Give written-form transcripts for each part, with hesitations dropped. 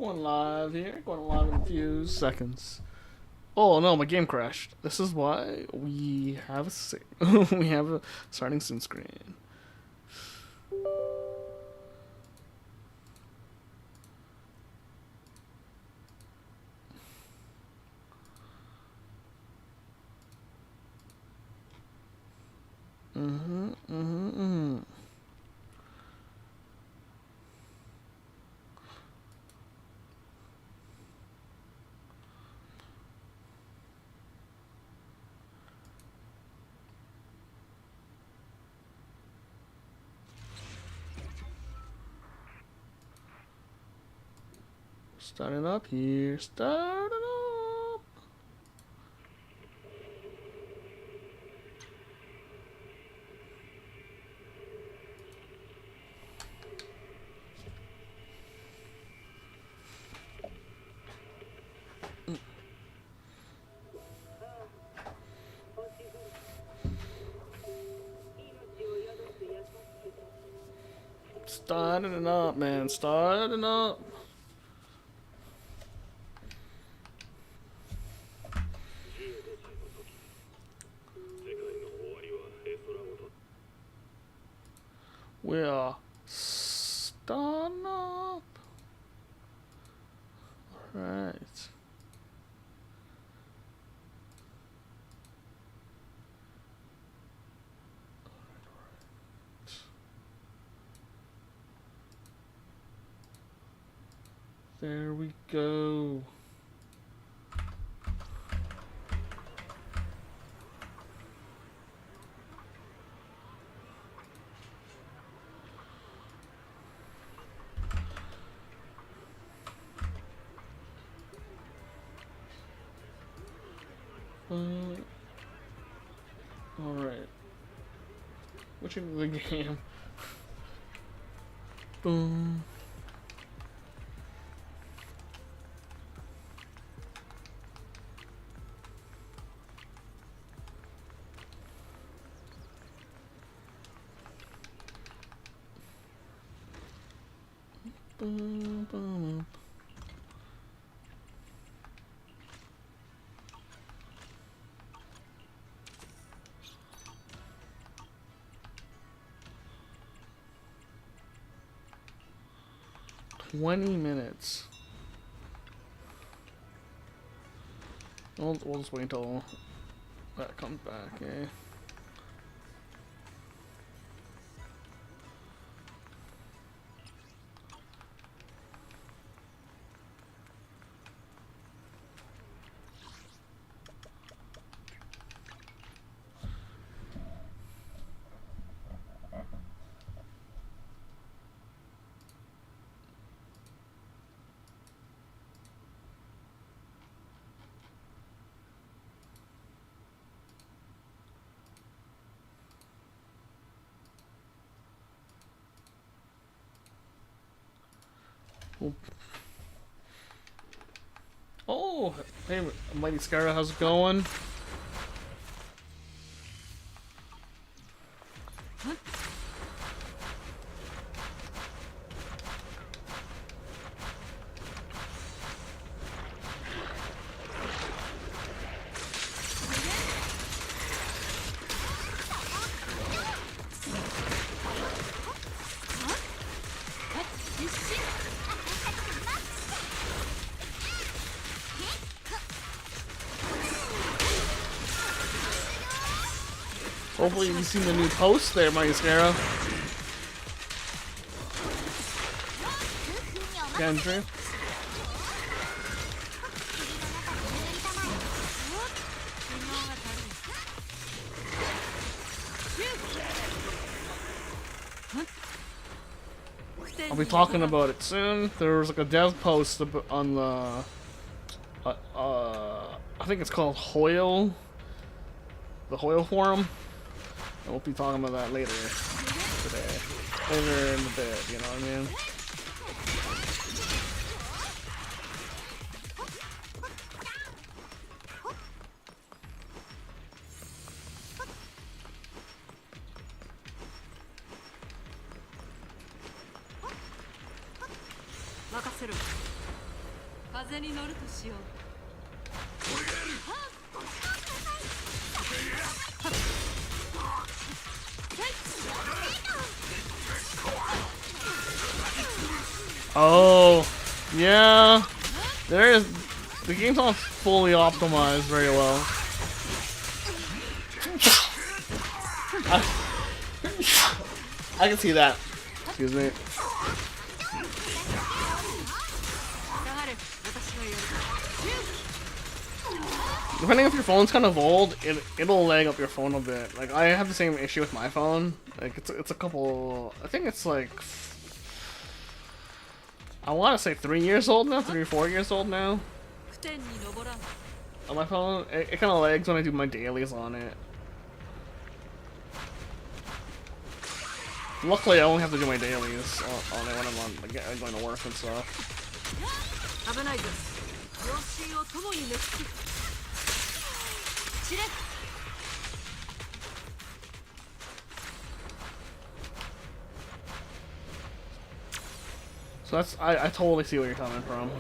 Going live here. Going live in a few seconds. Oh no, my game crashed. This is why we have we have a starting soon screen. Starting up here. Starting up. Starting up, man. Starting up. We are starting up. Alright. There we go. Alright. Which is the game? Boom. Boom, boom. $20. We'll just wait until that comes back, eh? Oh, hey, Mighty Skyra, how's it going? Hopefully you've seen the new post there, Mighty Scarrow. Gantry. I'll be talking about it soon. There was like a dev post on the I think it's called Hoyle, the Hoyle forum. And we'll be talking about that later today. Later in the bit, you know what I mean? Oh, yeah. There is. The game's not fully optimized very well. I can see that. Excuse me. Depending if your phone's kind of old, it'll lag up your phone a bit. Like I have the same issue with my phone. Like it's a couple. I think it's like. I want to say 3 years old now, 3 or 4 years old now. On my phone, it kind of lags when I do my dailies on it. Luckily, I only have to do my dailies on it when I'm going to work and stuff. So that's I totally see where you're coming from.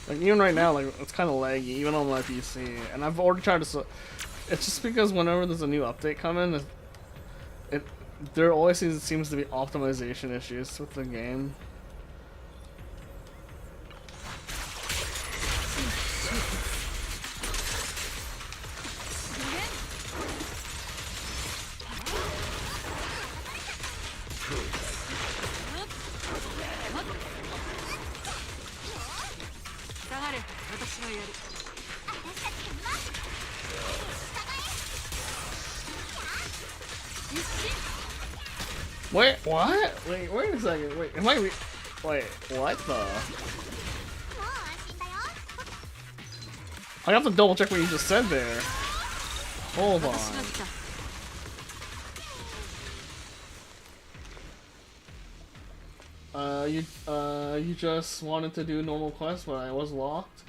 Like even right now, like it's kind of laggy, even on my PC, and I've already tried to. It's just because whenever there's a new update coming, there always seems to be optimization issues with the game. Wait, what? Wait a second. Wait, am I wait, what the? I have to double check what you just said there. Hold on. You just wanted to do normal quests, but I was locked.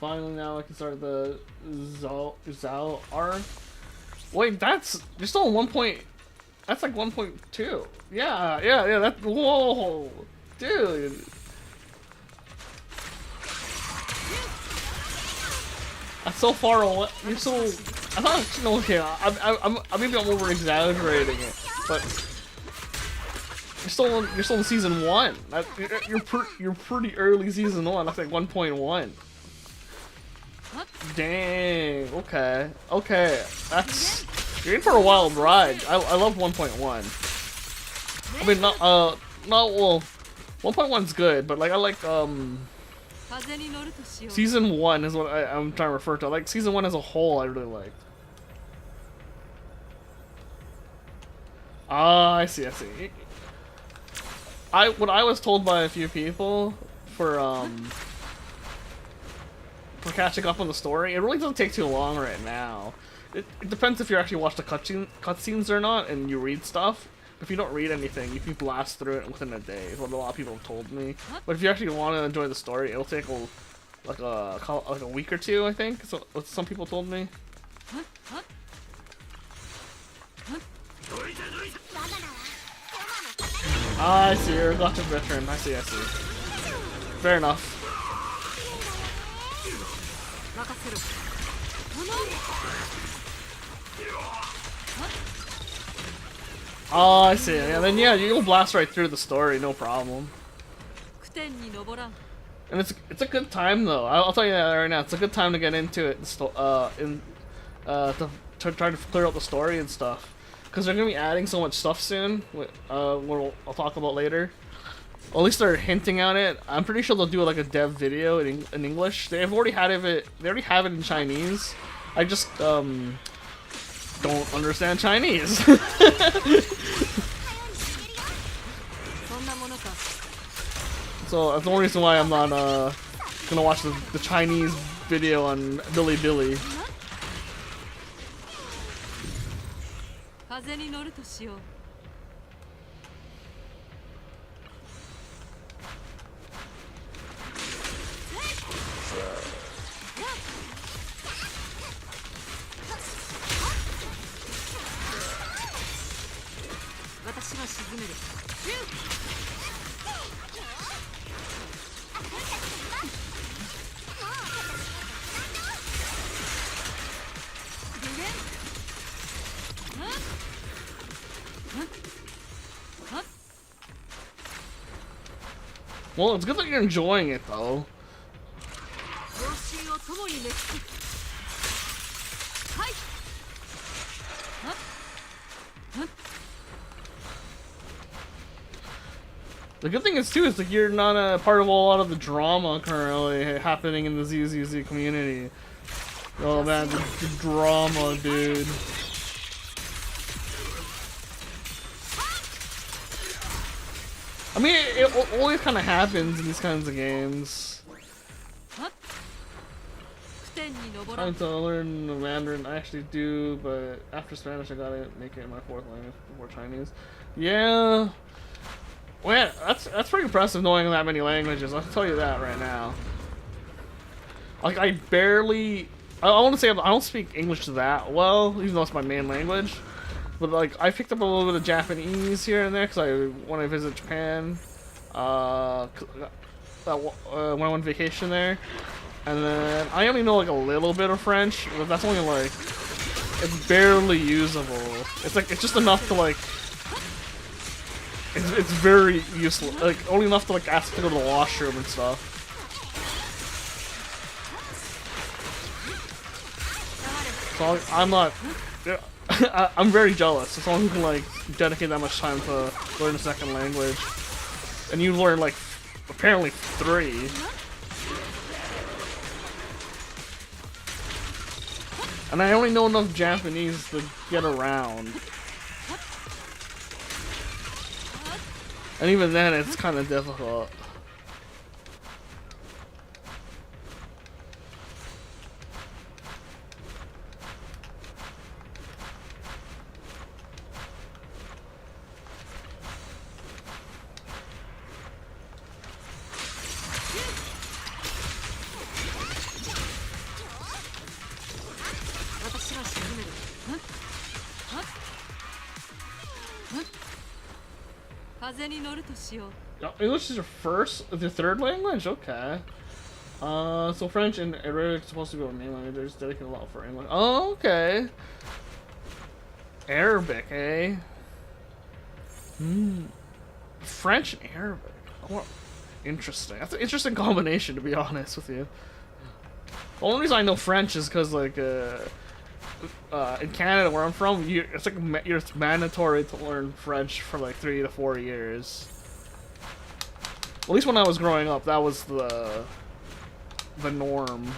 Finally, now I can start the Zao arc. Wait, you're still on 1 point. That's like 1.2. Yeah, that, whoa, dude. That's so far away. You're so, I thought, no, okay, maybe I'm over exaggerating it, but you're still in season 1. You're pretty early season 1. That's like 1.1. Dang, okay, you're in for a wild ride. I love 1.1. I mean, well, 1.1's good, but like I like season 1 is what I'm trying to refer to. Like season 1 as a whole, I really liked. Ah, I see. What I was told by a few people for catching up on the story, it really doesn't take too long right now. It depends if you actually watch the cutscenes or not, and you read stuff. If you don't read anything, you can blast through it within a day, is what a lot of people have told me. But if you actually want to enjoy the story, it'll take like a week or two, I think. So what some people told me. I see, you're a gotcha veteran. I see. Fair enough. Oh, I see. Yeah, then you'll blast right through the story, no problem. And it's a good time though. I'll tell you that right now. It's a good time to get into it. To try to clear out the story and stuff, because they're gonna be adding so much stuff soon. I'll talk about later. Or at least they're hinting at it. I'm pretty sure they'll do like a dev video in English. They've already had it. They already have it in Chinese. I just don't understand Chinese. So that's the only reason why I'm not gonna watch the Chinese video on Bilibili. 風に乗るとしよう。私は沈める。Well, it's good that you're enjoying it, though. The good thing is, too, is that you're not a part of a lot of the drama currently happening in the ZZZ community. Oh man, the drama, dude. I mean, it always kind of happens in these kinds of games. Trying to learn Mandarin, I actually do, but after Spanish I gotta make it my fourth language before Chinese. Yeah. Well, yeah, that's pretty impressive knowing that many languages, I'll tell you that right now. Like, I want to say I don't speak English that well, even though it's my main language. But, like, I picked up a little bit of Japanese here and there, because when I visit Japan, when I went on vacation there. And then, I only know, like, a little bit of French, but that's only, like, it's barely usable. It's, like, it's just enough to, like, it's very useful, like, only enough to, like, ask to go to the washroom and stuff. So, I'm not, I'm very jealous of someone who can, like, dedicate that much time to learn a second language. And you learn, like, apparently 3. And I only know enough Japanese to get around. And even then, it's kind of difficult. English is your third language? Okay. So French and Arabic is supposed to be our main language. There's dedicated a lot for English. Oh, okay. Arabic, eh? French and Arabic. Oh, interesting. That's an interesting combination, to be honest with you. The only reason I know French is because, like, in Canada, where I'm from, it's mandatory to learn French for like 3 to 4 years. At least when I was growing up, that was the norm.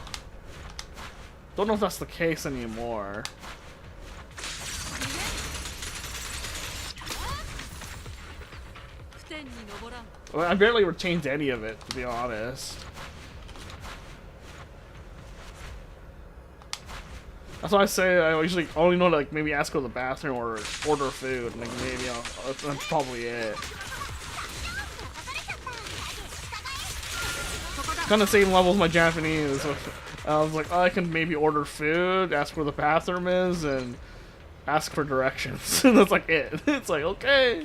Don't know if that's the case anymore. Well, I barely retained any of it, to be honest. That's why I say I usually only know to, like, maybe ask for the bathroom or order food, and like maybe that's probably it. Kind of same level as my Japanese. I was like, oh, I can maybe order food, ask where the bathroom is, and ask for directions. And that's like it. It's like, okay,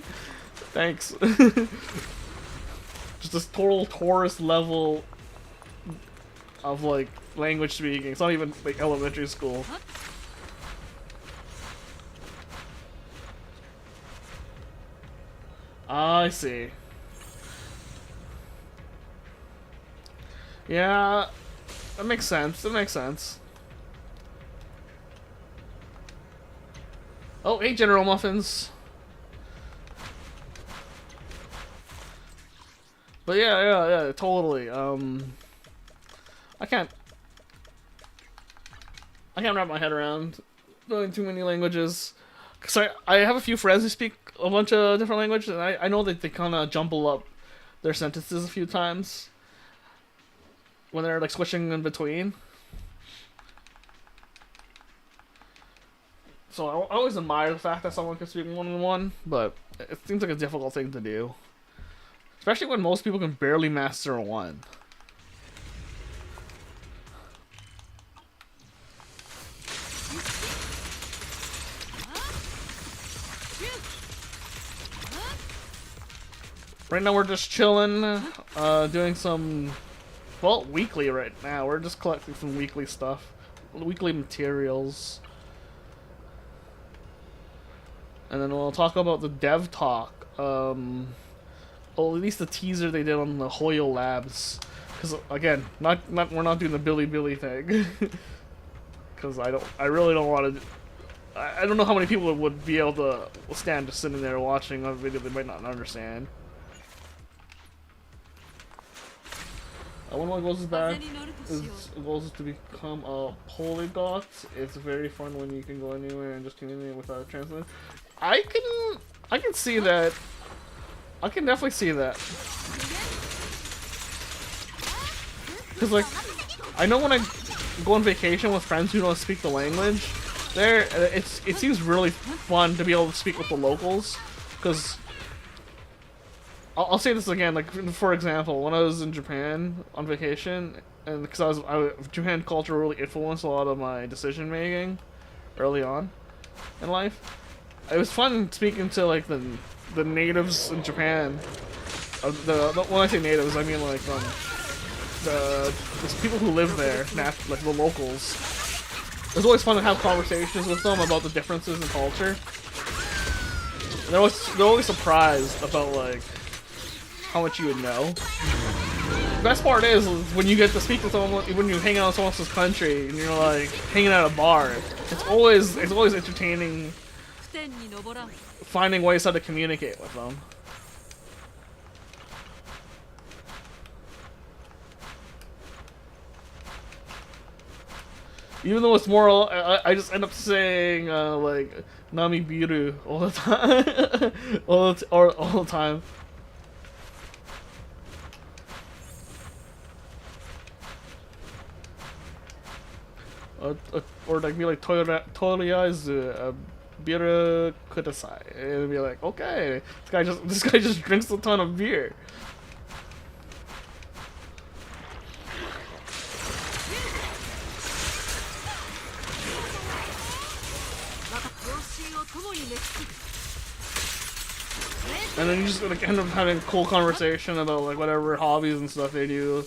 thanks. Just this total tourist level of, like, language speaking. It's not even like elementary school. I see. Yeah, that makes sense. That makes sense. Oh, hey, General Muffins. But yeah, totally. I can't wrap my head around knowing too many languages. Cause I have a few friends who speak a bunch of different languages, and I know that they kind of jumble up their sentences a few times when they're, like, switching in between. So I always admire the fact that someone can speak one-on-one, but it seems like a difficult thing to do. Especially when most people can barely master one. Right now we're just chilling, doing some, well, weekly right now. We're just collecting some weekly stuff, weekly materials. And then we'll talk about the dev talk. Well, at least the teaser they did on the Hoyo Labs. Because again, we're not doing the Billy thing. Because I really don't want to. I don't know how many people would be able to stand just sitting there watching a video they might not understand. One of my goals is back. Goals is to become a polyglot. It's very fun when you can go anywhere and just communicate without a translator. I can see that. I can definitely see that. Cause like, I know when I go on vacation with friends who don't speak the language, it seems really fun to be able to speak with the locals. Cause I'll say this again, like for example, when I was in Japan on vacation, and because Japan culture really influenced a lot of my decision making early on in life. It was fun speaking to like the natives in Japan. When I say natives, I mean like the people who live there, like the locals. It was always fun to have conversations with them about the differences in culture. And they're always surprised about like how much you would know. The best part is when you get to speak to someone, when you hang out in someone else's country and you're like hanging at a bar. It's always entertaining finding ways how to communicate with them. Even though it's more, I just end up saying like "nami biru" all the time, all the time. Or like be like "toriaizu biru kudasai," and it'd be like, okay, this guy just drinks a ton of beer. And then you just like end up having a cool conversation about like whatever hobbies and stuff they do.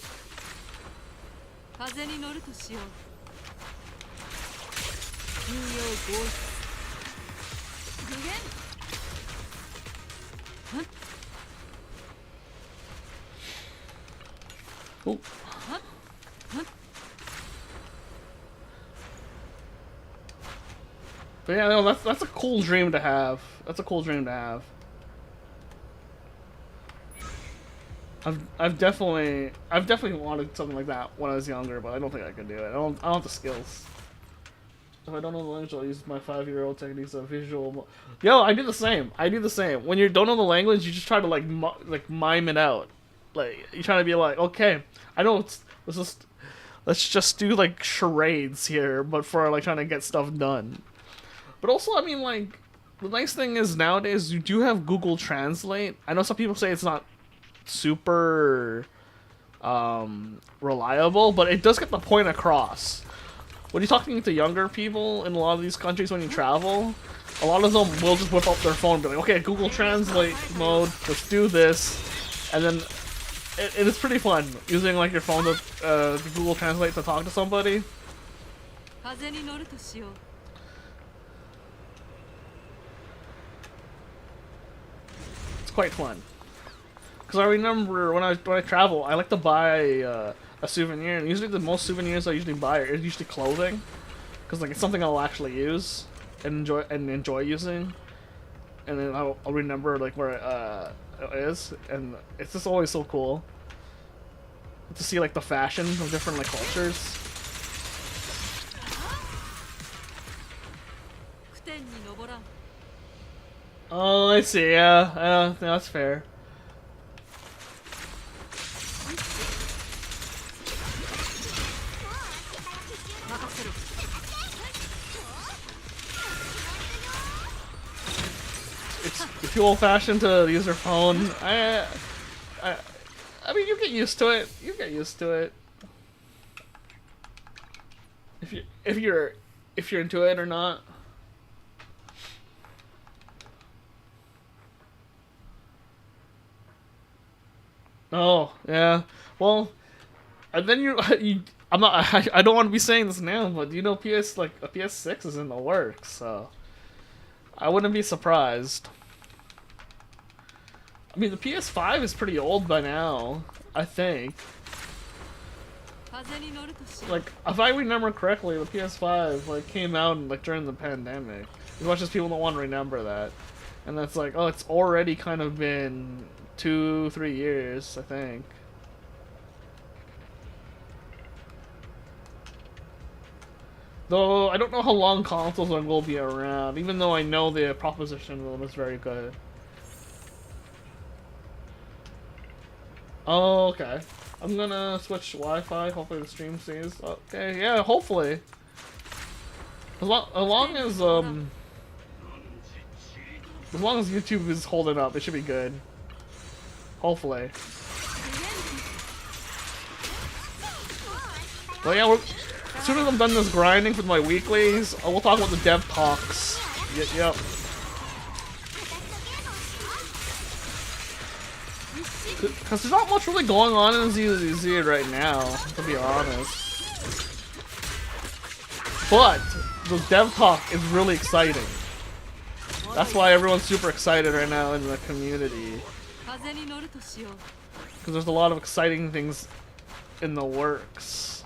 Oh. But yeah, no, that's a cool dream to have. That's a cool dream to have. I've definitely wanted something like that when I was younger, but I don't think I could do it. I don't have the skills. If I don't know the language, I'll use my 5-year-old techniques of visual. Yo, I do the same. When you don't know the language, you just try to like mime it out. Like you try to be like, okay, I know let's just do like charades here, but for like trying to get stuff done. But also, I mean, like the nice thing is nowadays you do have Google Translate. I know some people say it's not super reliable, but it does get the point across. When you're talking to younger people in a lot of these countries when you travel, a lot of them will just whip up their phone and be like, okay, Google Translate mode, let's do this. And then it is pretty fun using like your phone to Google Translate to talk to somebody. It's quite fun. Because I remember when I travel, I like to buy a souvenir, and usually the most souvenirs I usually buy is usually clothing, because like it's something I'll actually use and enjoy using, and then I'll remember like where it is, and it's just always so cool to see like the fashion of different like cultures. Oh, I see. Yeah, that's fair. too old-fashioned to use their phone. I mean, you get used to it. You get used to it. If you're into it or not. Oh yeah. Well, and then I'm not. I don't want to be saying this now, but you know, a PS6 is in the works, so I wouldn't be surprised. I mean, the PS5 is pretty old by now, I think. Like, if I remember correctly, the PS5 like came out like during the pandemic. As much as people don't want to remember that, and that's like, oh, it's already kind of been 2-3 years, I think. Though I don't know how long consoles will be around, even though I know the proposition of them is very good. Oh, okay. I'm gonna switch Wi-Fi. Hopefully the stream stays. Okay, yeah, hopefully. As long as YouTube is holding up, it should be good. Hopefully. Well, yeah, as soon as I'm done this grinding for my weeklies, we'll talk about the dev talks. Yep. Because there's not much really going on in ZZZ right now, to be honest. But the dev talk is really exciting. That's why everyone's super excited right now in the community. Because there's a lot of exciting things in the works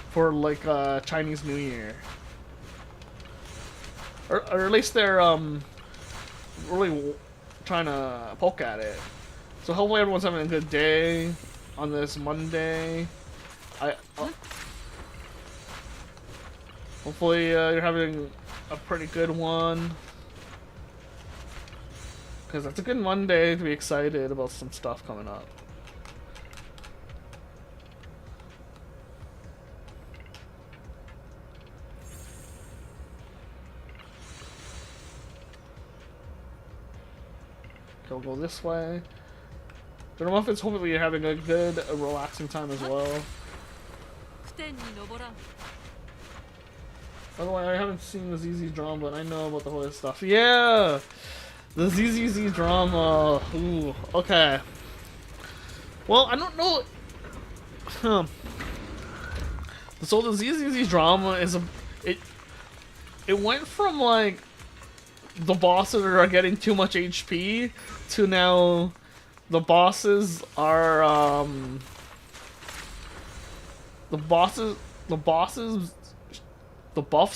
for like Chinese New Year, or at least they're really trying to poke at it. So hopefully everyone's having a good day on this Monday. Hopefully you're having a pretty good one, because it's a good Monday to be excited about some stuff coming up. Okay, we'll go this way. But Muffins, hopefully you're having a good, relaxing time as well. By the way, I haven't seen the ZZ drama, but I know about the whole stuff. Yeah! The ZZZ drama. Ooh, okay. Well, I don't know. So the ZZZ drama is it went from like the bosses are getting too much HP to now the bosses are the buffs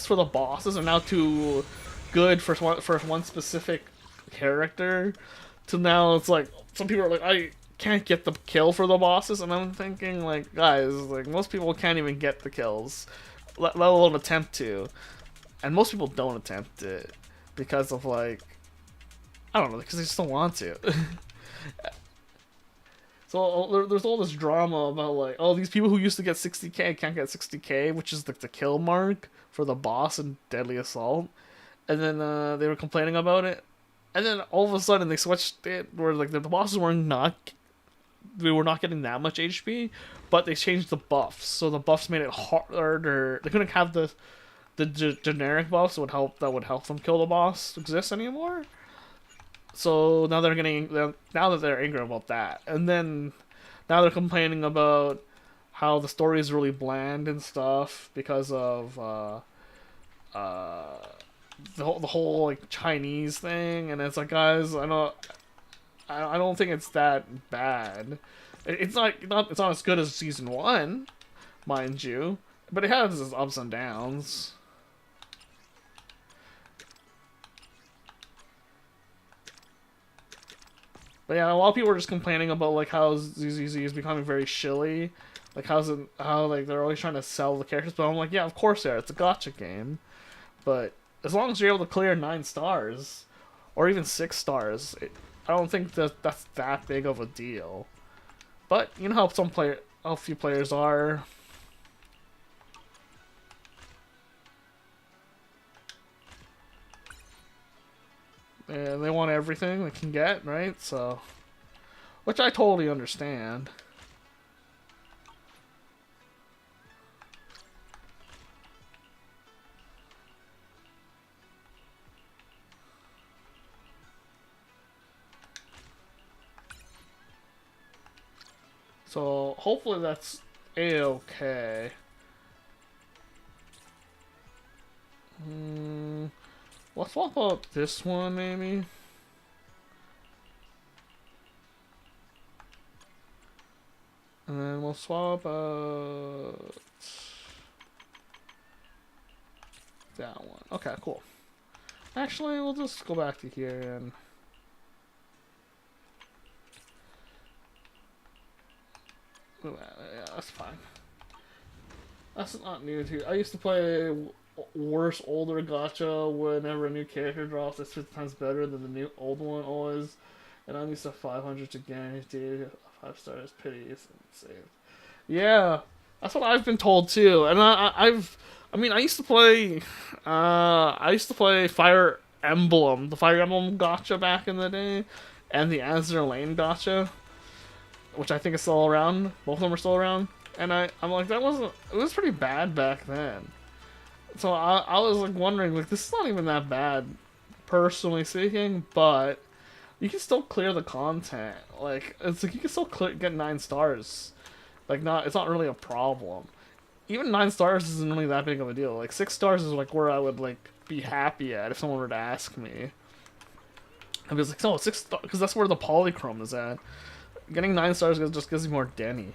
for the bosses are now too good for one specific character, to now it's like some people are like, I can't get the kill for the bosses, and I'm thinking like, guys, like most people can't even get the kills, let alone attempt to, and most people don't attempt it because of like, I don't know, because they just don't want to. So there's all this drama about like, oh, these people who used to get 60k can't get 60k, which is like the kill mark for the boss in Deadly Assault. And then they were complaining about it. And then all of a sudden they switched it where like the bosses were not getting that much HP, but they changed the buffs. So the buffs made it harder. They couldn't have the generic buffs that would help them kill the boss exist anymore. So now they're now that they're angry about that, and then now they're complaining about how the story is really bland and stuff because of the whole like Chinese thing, and it's like, guys, I don't think it's that bad. It's not as good as season 1, mind you, but it has its ups and downs. But yeah, a lot of people were just complaining about like how ZZZ is becoming very shilly, like how like they're always trying to sell the characters. But I'm like, yeah, of course they are. It's a gacha game, but as long as you're able to clear 9 stars, or even 6 stars, I don't think that's that big of a deal. But you know how how few players are. and they want everything they can get, right? So, which I totally understand. So hopefully that's a-okay. Let's swap out this one, maybe. And then we'll swap out that one. Okay, cool. Actually, we'll just go back to here and... Yeah, that's fine. That's not new to you. I used to play worse older gacha whenever a new character drops that's 50 times better than the new old one always. And I'm used to 500 to guarantee 5 stars. Pity is insane. Yeah, that's what I've been told too. And I mean, I used to play Fire Emblem, the Fire Emblem gacha back in the day, and the Azure Lane gacha, which I think is still around. Both of them are still around. And I'm like, it was pretty bad back then. So I was like wondering, like, this is not even that bad, personally speaking, but you can still clear the content. Like, it's like you can still get 9 stars. Like, it's not really a problem. Even 9 stars isn't really that big of a deal. Like, 6 stars is like where I would like be happy at if someone were to ask me. I'd be like, oh, 6 stars, because that's where the polychrome is at. Getting 9 stars just gives you more Denny.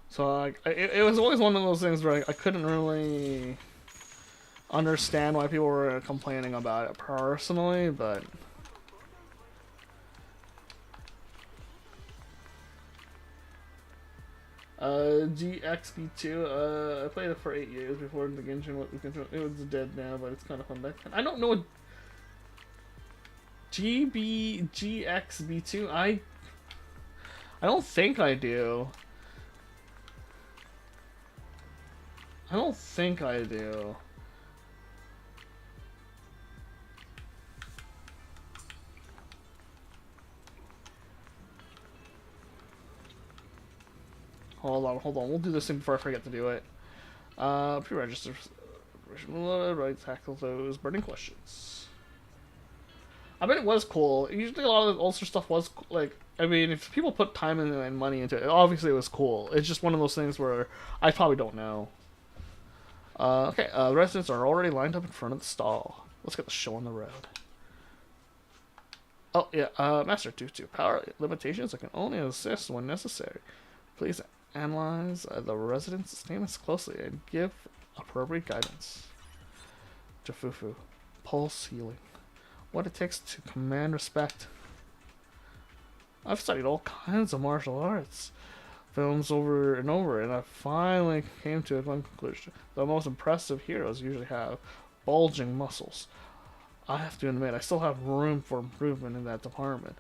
So like, it was always one of those things where I couldn't really understand why people were complaining about it personally, but GXB2, I played it for 8 years before the Genshin. It was dead now, but it's kind of fun back then. I don't know what GXB2. I don't think I do. I don't think I do. Hold on. We'll do this thing before I forget to do it. Pre-register. Right, tackle those burning questions. I bet it was cool. Usually a lot of the Ulster stuff was, like, I mean, if people put time and money into it, obviously it was cool. It's just one of those things where I probably don't know. Okay, the residents are already lined up in front of the stall. Let's get the show on the road. Oh, yeah, Master Tutu. Power limitations, I can only assist when necessary. Please analyze the residents' statements closely and give appropriate guidance. Jafufu. Pulse healing. What it takes to command respect. I've studied all kinds of martial arts films over and over, and I finally came to one conclusion. The most impressive heroes usually have bulging muscles. I have to admit, I still have room for improvement in that department.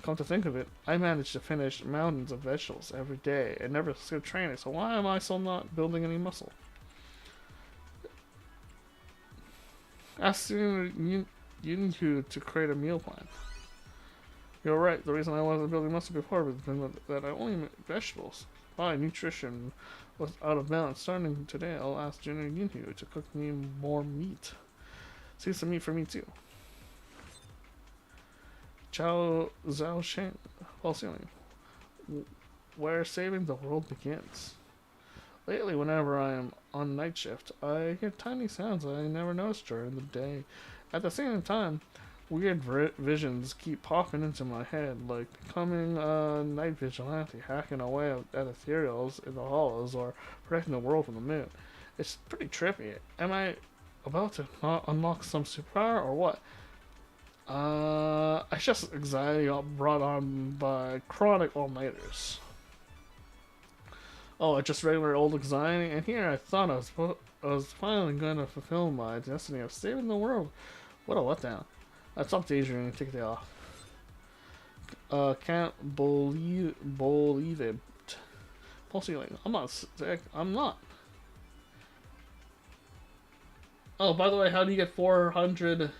Come to think of it, I manage to finish mountains of vegetables every day and never skip training, so why am I still not building any muscle? Ask you to create a meal plan. You're right, the reason I wasn't building muscle before was that I only made vegetables. My nutrition was out of balance. Starting today, I'll ask Junior Yunhu to cook me more meat. See some meat for me too. Chao Zhao Shen, false ceiling. Where saving the world begins. Lately, whenever I am on night shift, I hear tiny sounds I never noticed during the day. At the same time, weird visions keep popping into my head, like becoming a night vigilante, hacking away at ethereals in the hollows, or protecting the world from the moon. It's pretty trippy. Am I about to unlock some superpower, or what? It's just anxiety brought on by chronic all-nighters. Oh, it's just regular old anxiety, and here I thought I was finally going to fulfill my destiny of saving the world. What a letdown. I stopped daydreaming and take a day off. Can't believe it. Pulse healing. I'm not sick. I'm not. Oh, by the way, how do you get 400?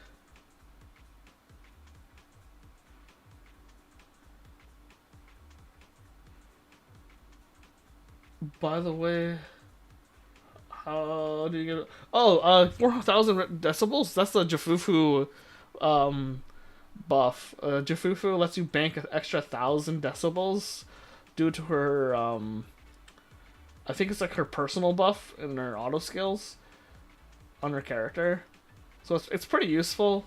By the way, how do you get? Oh, 4,000 decibels. That's the Jafufu, um, buff. Jafufu lets you bank an extra 1,000 decibels due to her I think it's like her personal buff and her auto skills on her character. So it's pretty useful.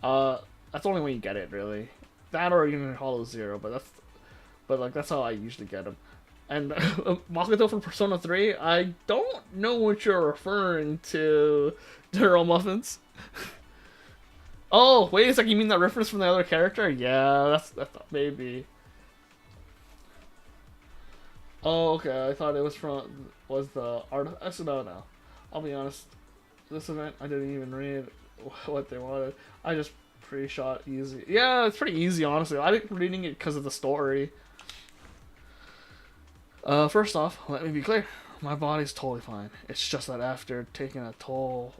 That's the only way you get it really. That or you can Hollow Zero, but like that's how I usually get them. And Makoto from Persona 3, I don't know what you're referring to, Daryl Muffins. Oh, wait a second, you mean that reference from the other character? Yeah, that's maybe. Oh, okay, I thought it was the art. Actually, no. I'll be honest, this event, I didn't even read what they wanted. I just pre-shot easy. Yeah, it's pretty easy, honestly. I didn't reading it because of the story. First off, let me be clear. My body's totally fine. It's just that after taking a toll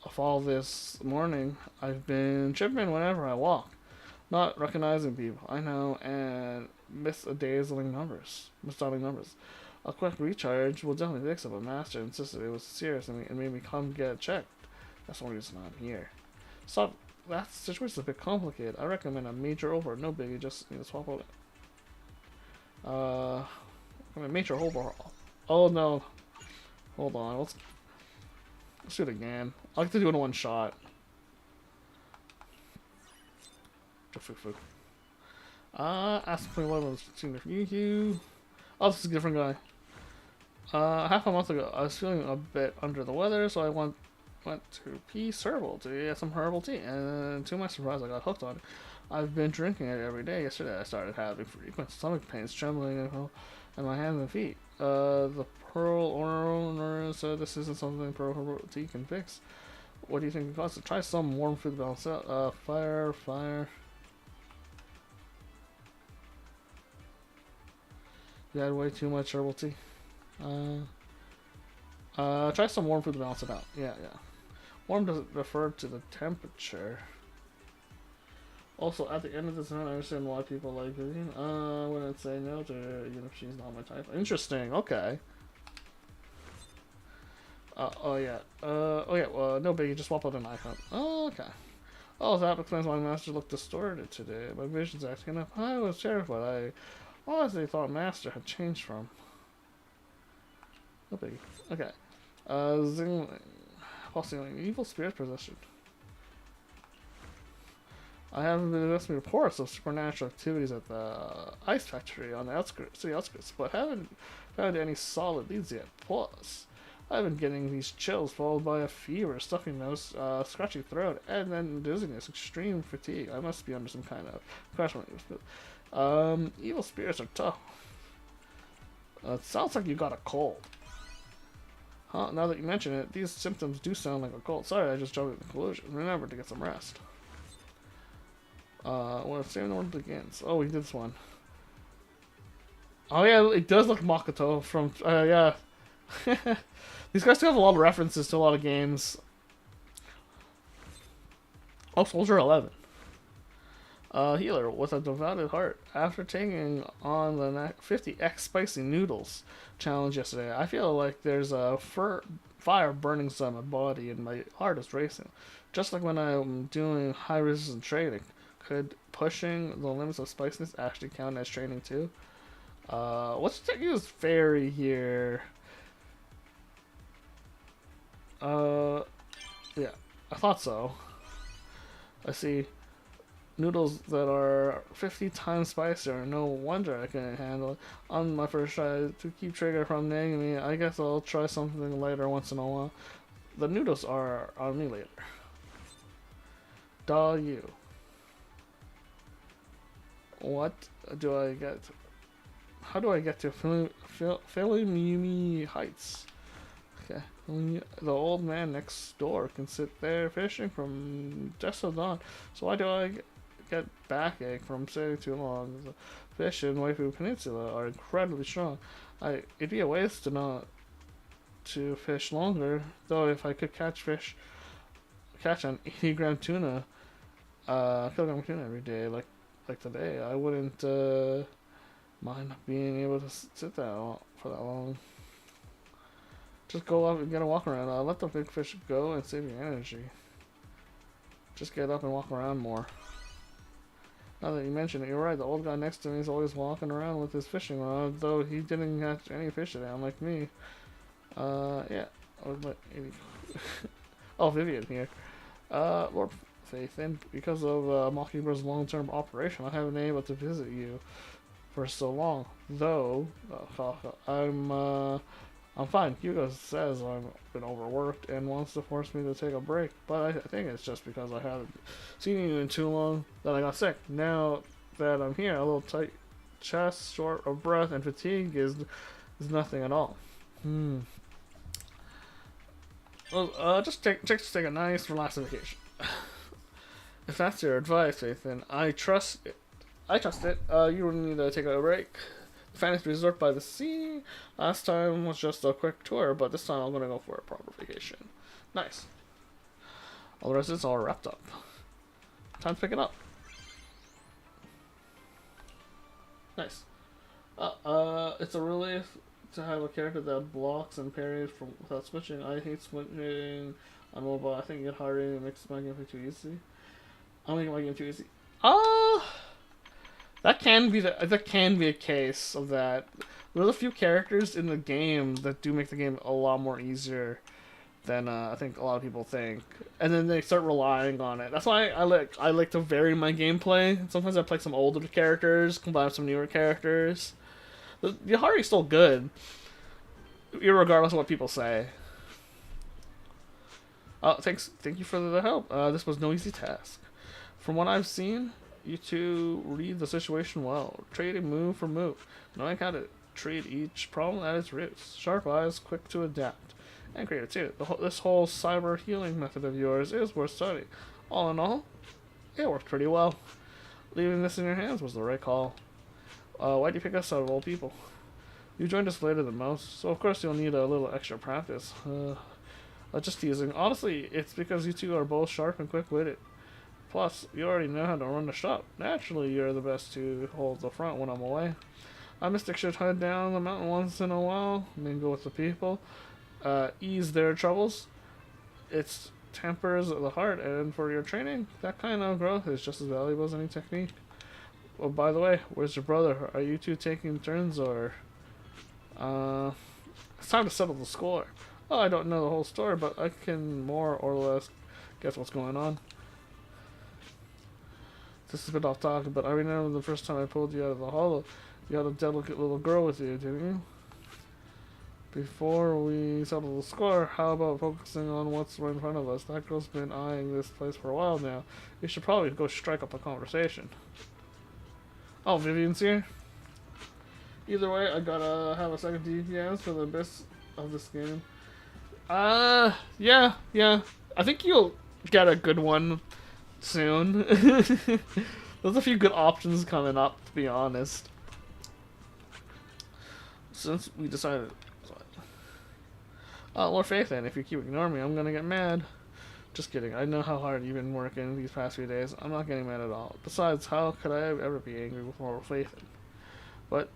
of all this morning, I've been tripping whenever I walk. Not recognizing people, I know, and misdialing numbers. A quick recharge will definitely fix it, but Master insisted it was serious and made me come get it checked. That's the only reason I'm here. Stop. That situation's a bit complicated. I recommend a major over. No biggie, just need to swap out. I mean, major overhaul. Oh no. Hold on. Let's do it again. I like to do it in one shot. Ask me what I was seeing for you. Oh, this is a different guy. Half a month ago, I was feeling a bit under the weather, so I went to Peace Herbal to get some herbal tea, and to my surprise, I got hooked on it. I've been drinking it every day. Yesterday, I started having frequent stomach pains, trembling, and my hands and feet. The Pearl owner said this isn't something Pearl Herbal tea can fix. What do you think it costs? Try some warm food to balance out. Fire. You had way too much herbal tea. Try some warm food to balance it out. Yeah. Warm doesn't refer to the temperature. Also, at the end of this event, I understand why people like Vivian. I wouldn't say no to her, even if she's not my type. Interesting. Okay. Oh yeah. Well, no biggie. Just swap out an icon. Oh, okay. Oh, that explains why Master looked distorted today. My vision's acting up. I was terrified. I honestly thought Master had changed from. No biggie. Okay. Zingling. Pulsing. Evil spirit possession. I haven't been investigating reports of supernatural activities at the ice factory on the city outskirts, but haven't found any solid leads yet. Plus, I've been getting these chills followed by a fever, stuffy nose, scratchy throat, and then dizziness, extreme fatigue. I must be under some kind of crash. Evil spirits are tough. It sounds like you got a cold. Huh, now that you mention it, these symptoms do sound like a cold. Sorry, I just jumped to the conclusion. Remember to get some rest. Well, same one begins. Oh, we did this one. Oh yeah, it does look Makoto from, yeah. These guys do have a lot of references to a lot of games. Oh, Soldier 11. Healer with a devoted heart. After taking on the 50x spicy noodles challenge yesterday, I feel like there's a fire burning inside my body and my heart is racing. Just like when I'm doing high resistance training. Could pushing the limits of spiciness actually count as training too? Let's use fairy here. Yeah, I thought so. I see noodles that are 50 times spicier. No wonder I couldn't handle it. On my first try to keep Trigger from nagging me, I guess I'll try something lighter once in a while. The noodles are on me later. Da you. What do I get? How do I get to Philimimi Heights? Okay. The old man next door can sit there fishing from dusk till dawn. So why do I get backache from sitting too long. The fish in Waifu Peninsula are incredibly strong. It'd be a waste to not to fish longer, though. If I could catch an 80-gram tuna, kilogram tuna every day, like today, I wouldn't mind being able to sit there for that long. Just go up and get a walk around. Let the big fish go and save your energy. Just get up and walk around more. Now that you mention it, you're right. The old guy next to me is always walking around with his fishing rod, though he didn't catch any fish today, unlike me. Yeah. Oh, Vivian here. Lord Faith, and because of Mockingbird's long-term operation, I haven't been able to visit you for so long. Though, I'm fine. Hugo says I've been overworked and wants to force me to take a break, but I think it's just because I haven't seen you in too long that I got sick. Now that I'm here, a little tight chest, short of breath, and fatigue is nothing at all. Well, just take a nice, relaxing vacation. If that's your advice, Ethan, I trust it. You will need to take a break. Fantasy Resort by the Sea. Last time was just a quick tour, but this time I'm gonna go for a proper vacation. Nice. All the residents are wrapped up. Time to pick it up. Nice. It's a relief to have a character that blocks and parries from without switching. I hate switching on mobile. I think it harder and it makes my gameplay too easy. I'm making my game too easy. That can be a case of that. There's a few characters in the game that do make the game a lot more easier than I think a lot of people think, and then they start relying on it. That's why I like to vary my gameplay. Sometimes I play some older characters, combine with some newer characters. The Yahari's still good, regardless of what people say. Thank you for the help. This was no easy task. From what I've seen, you two read the situation well, trading move for move, knowing how to treat each problem at its roots. Sharp eyes, quick to adapt, and creative too. This whole cyber healing method of yours is worth studying. All in all, it worked pretty well. Leaving this in your hands was the right call. Why'd you pick us out of all people? You joined us later than most, so of course you'll need a little extra practice. Just teasing. Honestly, it's because you two are both sharp and quick-witted. Plus, you already know how to run the shop. Naturally, you're the best to hold the front when I'm away. I Mystic should head down the mountain once in a while, mingle with the people, ease their troubles. It tempers the heart, and for your training, that kind of growth is just as valuable as any technique. Oh, by the way, where's your brother? Are you two taking turns, or... It's time to settle the score. Oh, I don't know the whole story, but I can more or less guess what's going on. This is a bit off topic, but I remember the first time I pulled you out of the hollow, you had a delicate little girl with you, didn't you? Before we settle the score, how about focusing on what's right in front of us? That girl's been eyeing this place for a while now. We should probably go strike up a conversation. Oh, Vivian's here? Either way, I gotta have a second DPS for the best of this game. Yeah. I think you'll get a good one soon. There's a few good options coming up, to be honest. Since we decided... Lord Faithan, if you keep ignoring me, I'm gonna get mad. Just kidding. I know how hard you've been working these past few days. I'm not getting mad at all. Besides, how could I ever be angry with Lord Faithan? But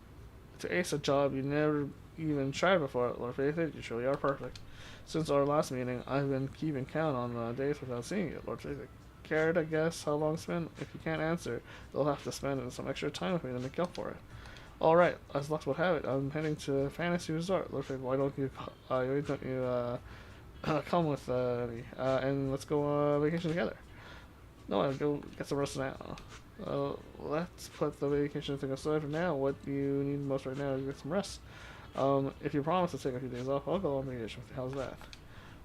to ace a job you never even tried before, Lord Faithan, you truly are perfect. Since our last meeting, I've been keeping count on the days without seeing you, Lord Faithan. Care to guess how long spent? If you can't answer, they'll have to spend some extra time with me to make up for it. Alright, as luck would have it, I'm heading to Fantasy Resort. Lord Faithan, why don't you come with me, and let's go on vacation together. No, I'll go get some rest now. Let's put the vacation thing aside for now. What you need most right now is get some rest. If you promise to take a few days off, I'll go on vacation with you. How's that?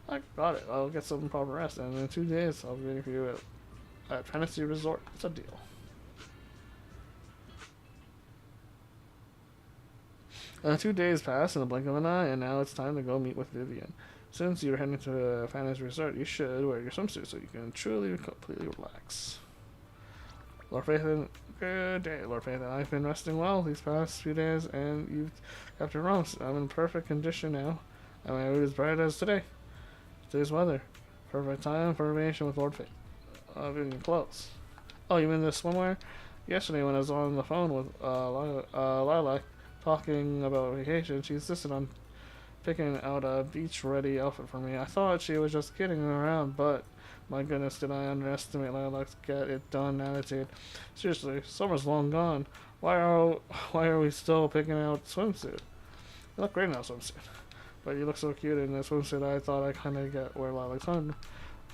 I got it. I'll get some proper rest, and in 2 days, I'll be waiting for you at Fantasy Resort. It's a deal. 2 days pass in the blink of an eye, and now it's time to go meet with Vivian. Since you're heading to Fantasy Resort, you should wear your swimsuit so you can truly completely relax. Lord Phaethon, good day, Lord Phaethon. I've been resting well these past few days, and you've kept your promise. I'm in perfect condition now, and my mood is bright as today. Today's weather. Perfect time for vacation with Lord Phaethon. Getting close. Oh, you mean the swimwear? Yesterday when I was on the phone with Lilac talking about vacation, she insisted on picking out a beach-ready outfit for me. I thought she was just kidding around, but my goodness, did I underestimate Lilac's get-it-done attitude. Seriously, summer's long gone. Why are we still picking out swimsuit? You look great in that swimsuit. But you look so cute in that swimsuit, I thought I kind of get where Lilac's on.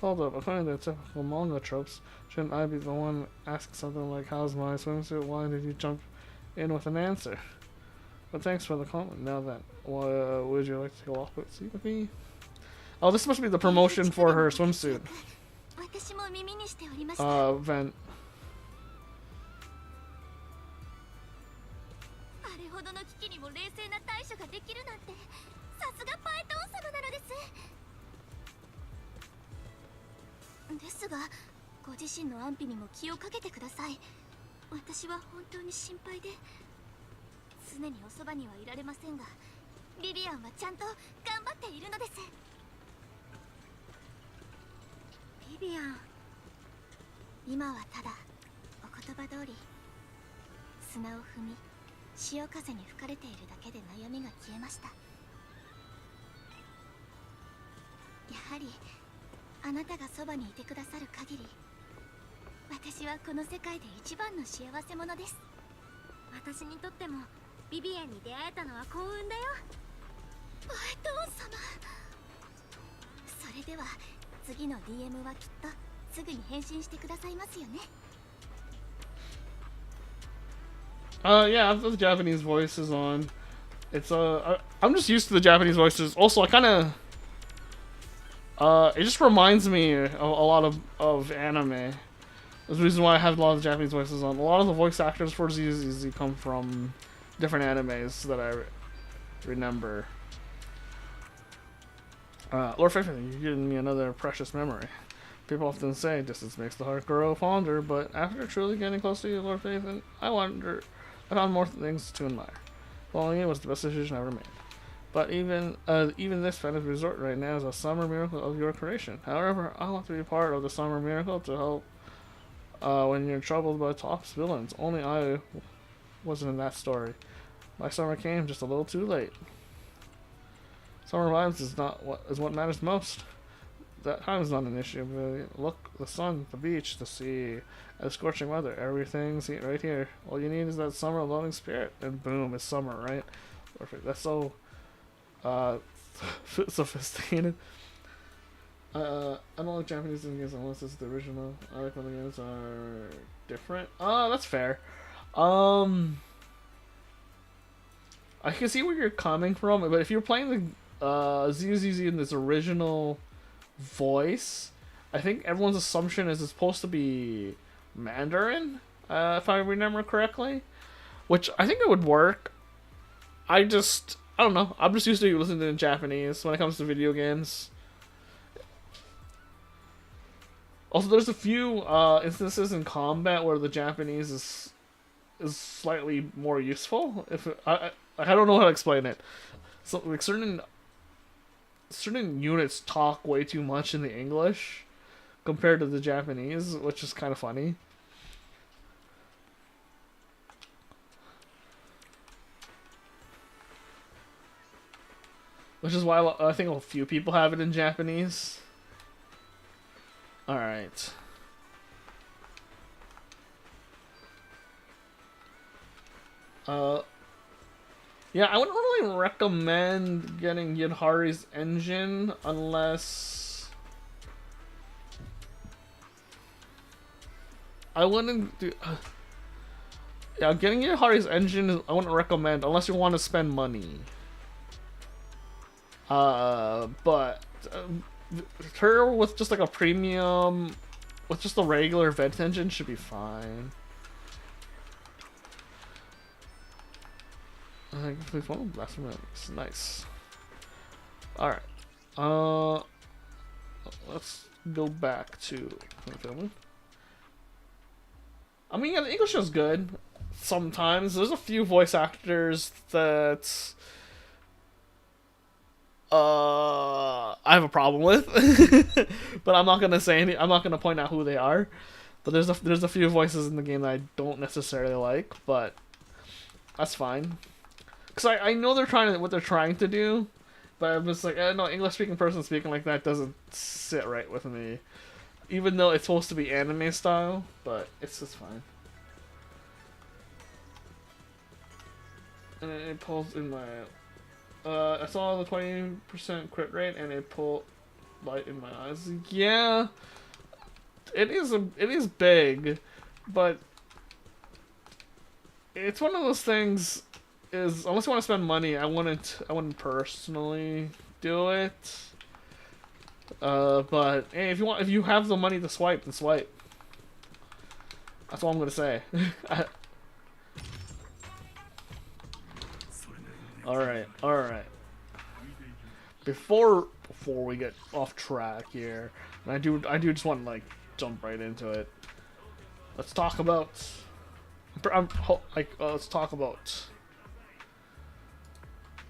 Hold up, according to typical manga tropes, shouldn't I be the one asking something like, how's my swimsuit? Why did you jump in with an answer? But thanks for the comment. Now then, would you like to go off with me? Oh, this must be the promotion for her swimsuit. Vent. あれほどの危機にも冷静な対処ができるなんてさすがパイトン様なのです。ですが、ご自身の安否にも気をかけてください。私は本当に心配で常におそばにはいられませんが、ビビアンはちゃんと頑張っているのです。ビビアン、今はただお言葉通り砂を踏み潮風に吹かれているだけで悩みが消えました。やはりあなたがそばにいてくださる限り、私はこの世界で一番の幸せ者です。私にとってもビビアンに出会えたのは幸運だよ。パイトン様。それでは次の DM はきっとすぐに返信してくださいますよね。Yeah, I have the Japanese voices on. It's I'm just used to the Japanese voices. Also, I kind of it just reminds me of a lot of anime. That's the reason why I have a lot of Japanese voices on. A lot of the voice actors for ZZZ come from different animes that I remember. Lord Phaethon, you're giving me another precious memory. People often say distance makes the heart grow fonder, but after truly getting close to you, Lord Phaethon, I found more things to admire. Following you was the best decision I ever made. But even this fantasy resort right now is a summer miracle of your creation. However, I want to be part of the summer miracle to help when you're troubled by Top's villains. Only I wasn't in that story. My summer came just a little too late. Summer vibes is what matters most. That time is not an issue. But look, the sun, the beach, the sea, and scorching weather. Everything's right here. All you need is that summer loving spirit, and boom, it's summer, right? Perfect. That's so sophisticated. I don't like Japanese games unless it's the original. I like when the games are different. That's fair. I can see where you're coming from, but if you're playing the ZZZ in this original voice, I think everyone's assumption is it's supposed to be Mandarin, if I remember correctly, which I think it would work. I don't know. I'm just used to listening to Japanese when it comes to video games. Also, there's a few instances in combat where the Japanese is slightly more useful. I don't know how to explain it. So like certain units talk way too much in the English compared to the Japanese, which is kind of funny. Which is why I think a few people have it in Japanese. Alright. Yeah, I wouldn't really recommend getting Yidhari's engine unless... I wouldn't do... yeah, getting Yidhari's engine I wouldn't recommend unless you want to spend money. But her with just like a premium, with just a regular vent engine should be fine. Last minutes. Nice. Alright. Let's go back to filming. I mean, yeah, the English is good. Sometimes there's a few voice actors that I have a problem with, but I'm not gonna say any. I'm not gonna point out who they are. But there's a few voices in the game that I don't necessarily like, but that's fine. Cause I know what they're trying to do, but I'm just like, no, English speaking person speaking like that doesn't sit right with me. Even though it's supposed to be anime style, but it's just fine. And it pulls in my. I saw the 20% crit rate, and it pulled light in my eyes. Yeah, it is big, but it's one of those things. Is unless you want to spend money, I wouldn't personally do it. But hey, if you have the money to swipe, then swipe. That's all I'm gonna say. All right. Before we get off track here, and I do just want to like jump right into it. Let's talk about. Let's talk about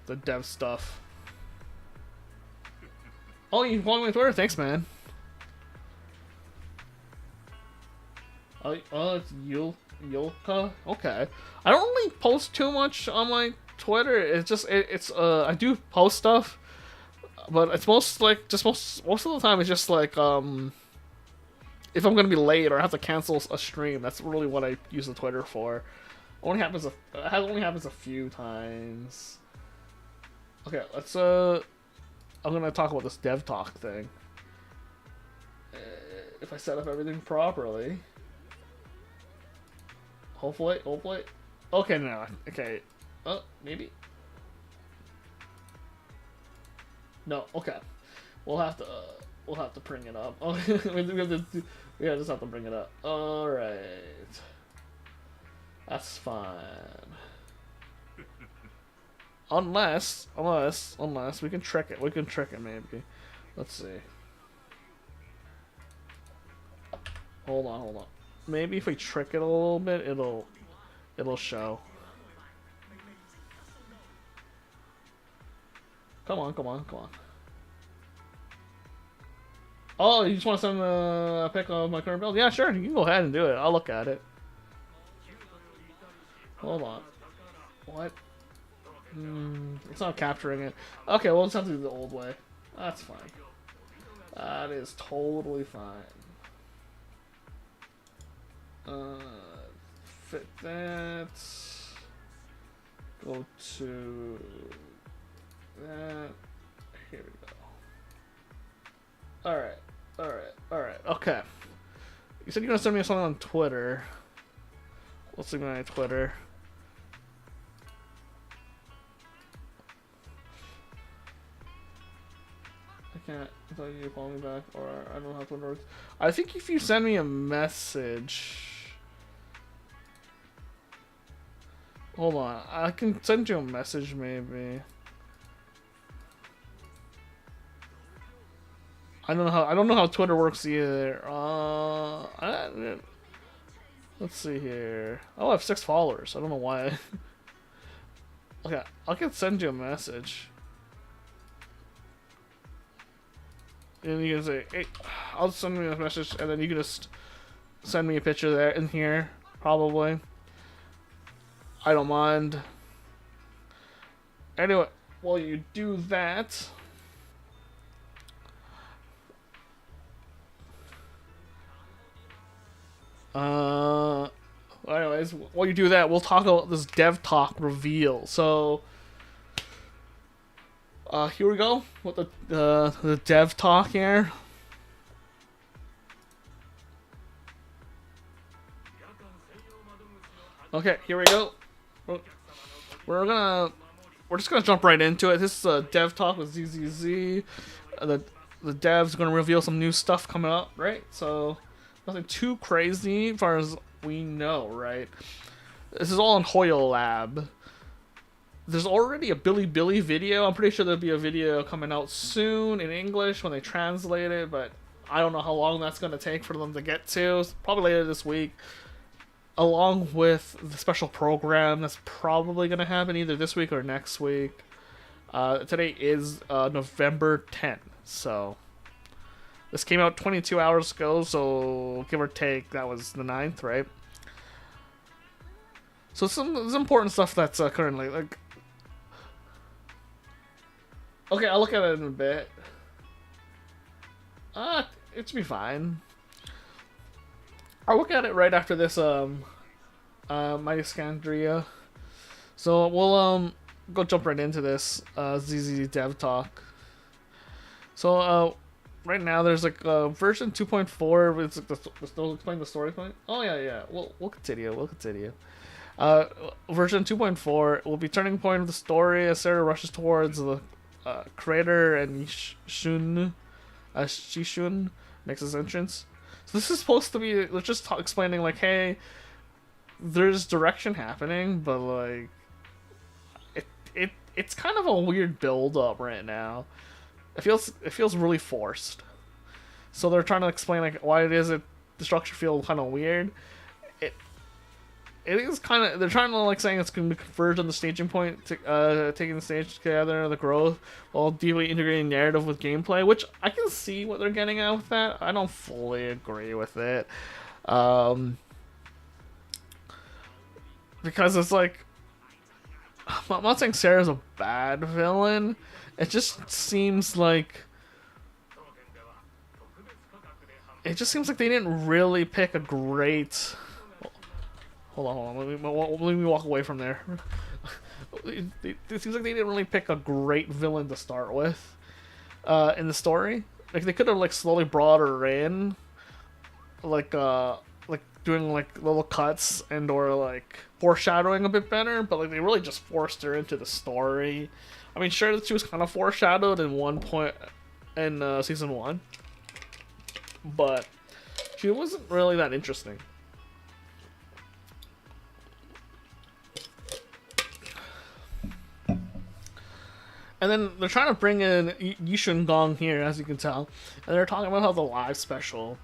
the dev stuff. Oh, you follow me on Twitter? Thanks, man. Oh, it's Yulka. Okay. I don't really post too much on my Twitter. It's just I do post stuff, but it's most of the time it's just like if I'm gonna be late or I have to cancel a stream. That's really what I use the Twitter for. Only happens a few times. Okay, let's I'm gonna talk about this dev talk thing. If I set up everything properly. Hopefully. Okay, no. Okay. Maybe. No. Okay. We'll have to bring it up. we just have to bring it up. All right. That's fine. Unless we can trick it. We can trick it maybe. Let's see. Hold on. Maybe if we trick it a little bit, it'll show. Come on. Oh, you just want to send a pic of my current build? Yeah, sure. You can go ahead and do it. I'll look at it. Hold on. What? It's not capturing it. Okay, we'll just have to do the old way. That's fine. That is totally fine. Fit that. Go to that. Here we go. Alright. Okay. You said you're gonna send me something on Twitter. Let's see my Twitter. I can't tell you to call me back, or I don't know how Twitter works. I think if you send me a message. Hold on, I can send you a message maybe. I don't know how Twitter works either. Let's see here. Oh, I have 6 followers. I don't know why. Okay, I can send you a message. And you can say, hey, I'll send me a message, and then you can just send me a picture there in here, probably. I don't mind. Anyway, while you do that, anyways, while you do that, we'll talk about this dev talk reveal. So, here we go with the dev talk here. Okay, here we go. We're just gonna jump right into it. This is a dev talk with ZZZ. The dev's gonna reveal some new stuff coming up, right? So nothing too crazy as far as we know, right? This is all in Hoyo Lab. There's already a Billy video. I'm pretty sure there'll be a video coming out soon in English when they translate it, but I don't know how long that's gonna take for them to get to. It's probably later this week. along with the special program that's probably gonna happen either this week or next week. Today is November 10th, so this came out 22 hours ago, so give or take, that was the 9th, right? So some important stuff that's currently, like... Okay, I'll look at it in a bit. It should be fine. I'll look at it right after this, Mitochondria. So, we'll, go jump right into this, ZZZ Dev Talk. So, right now there's, like, version 2.4, it's like still explaining the story point. Oh, yeah, we'll continue. Version 2.4 will be turning point of the story as Sarah rushes towards the crater and Shishun makes his entrance. So this is supposed to be just explaining like, hey, there's direction happening, but like, it's kind of a weird build up right now. It feels really forced. So they're trying to explain like why it is that the structure feels kind of weird. It is kind of, they're trying to like saying it's going to converge on the staging point, taking the stage together, the growth, while deeply integrating narrative with gameplay, which I can see what they're getting at with that. I don't fully agree with it. Because it's like, I'm not saying Sarah's a bad villain, it just seems like they didn't really pick a great... Hold on. Let me walk away from there. It seems like they didn't really pick a great villain to start with in the story. Like they could have like slowly brought her in, like doing like little cuts and or like foreshadowing a bit better. But like they really just forced her into the story. I mean, sure that she was kind of foreshadowed in one point in season 1, but she wasn't really that interesting. And then they're trying to bring in Yishun Gong here, as you can tell, and they're talking about how the live special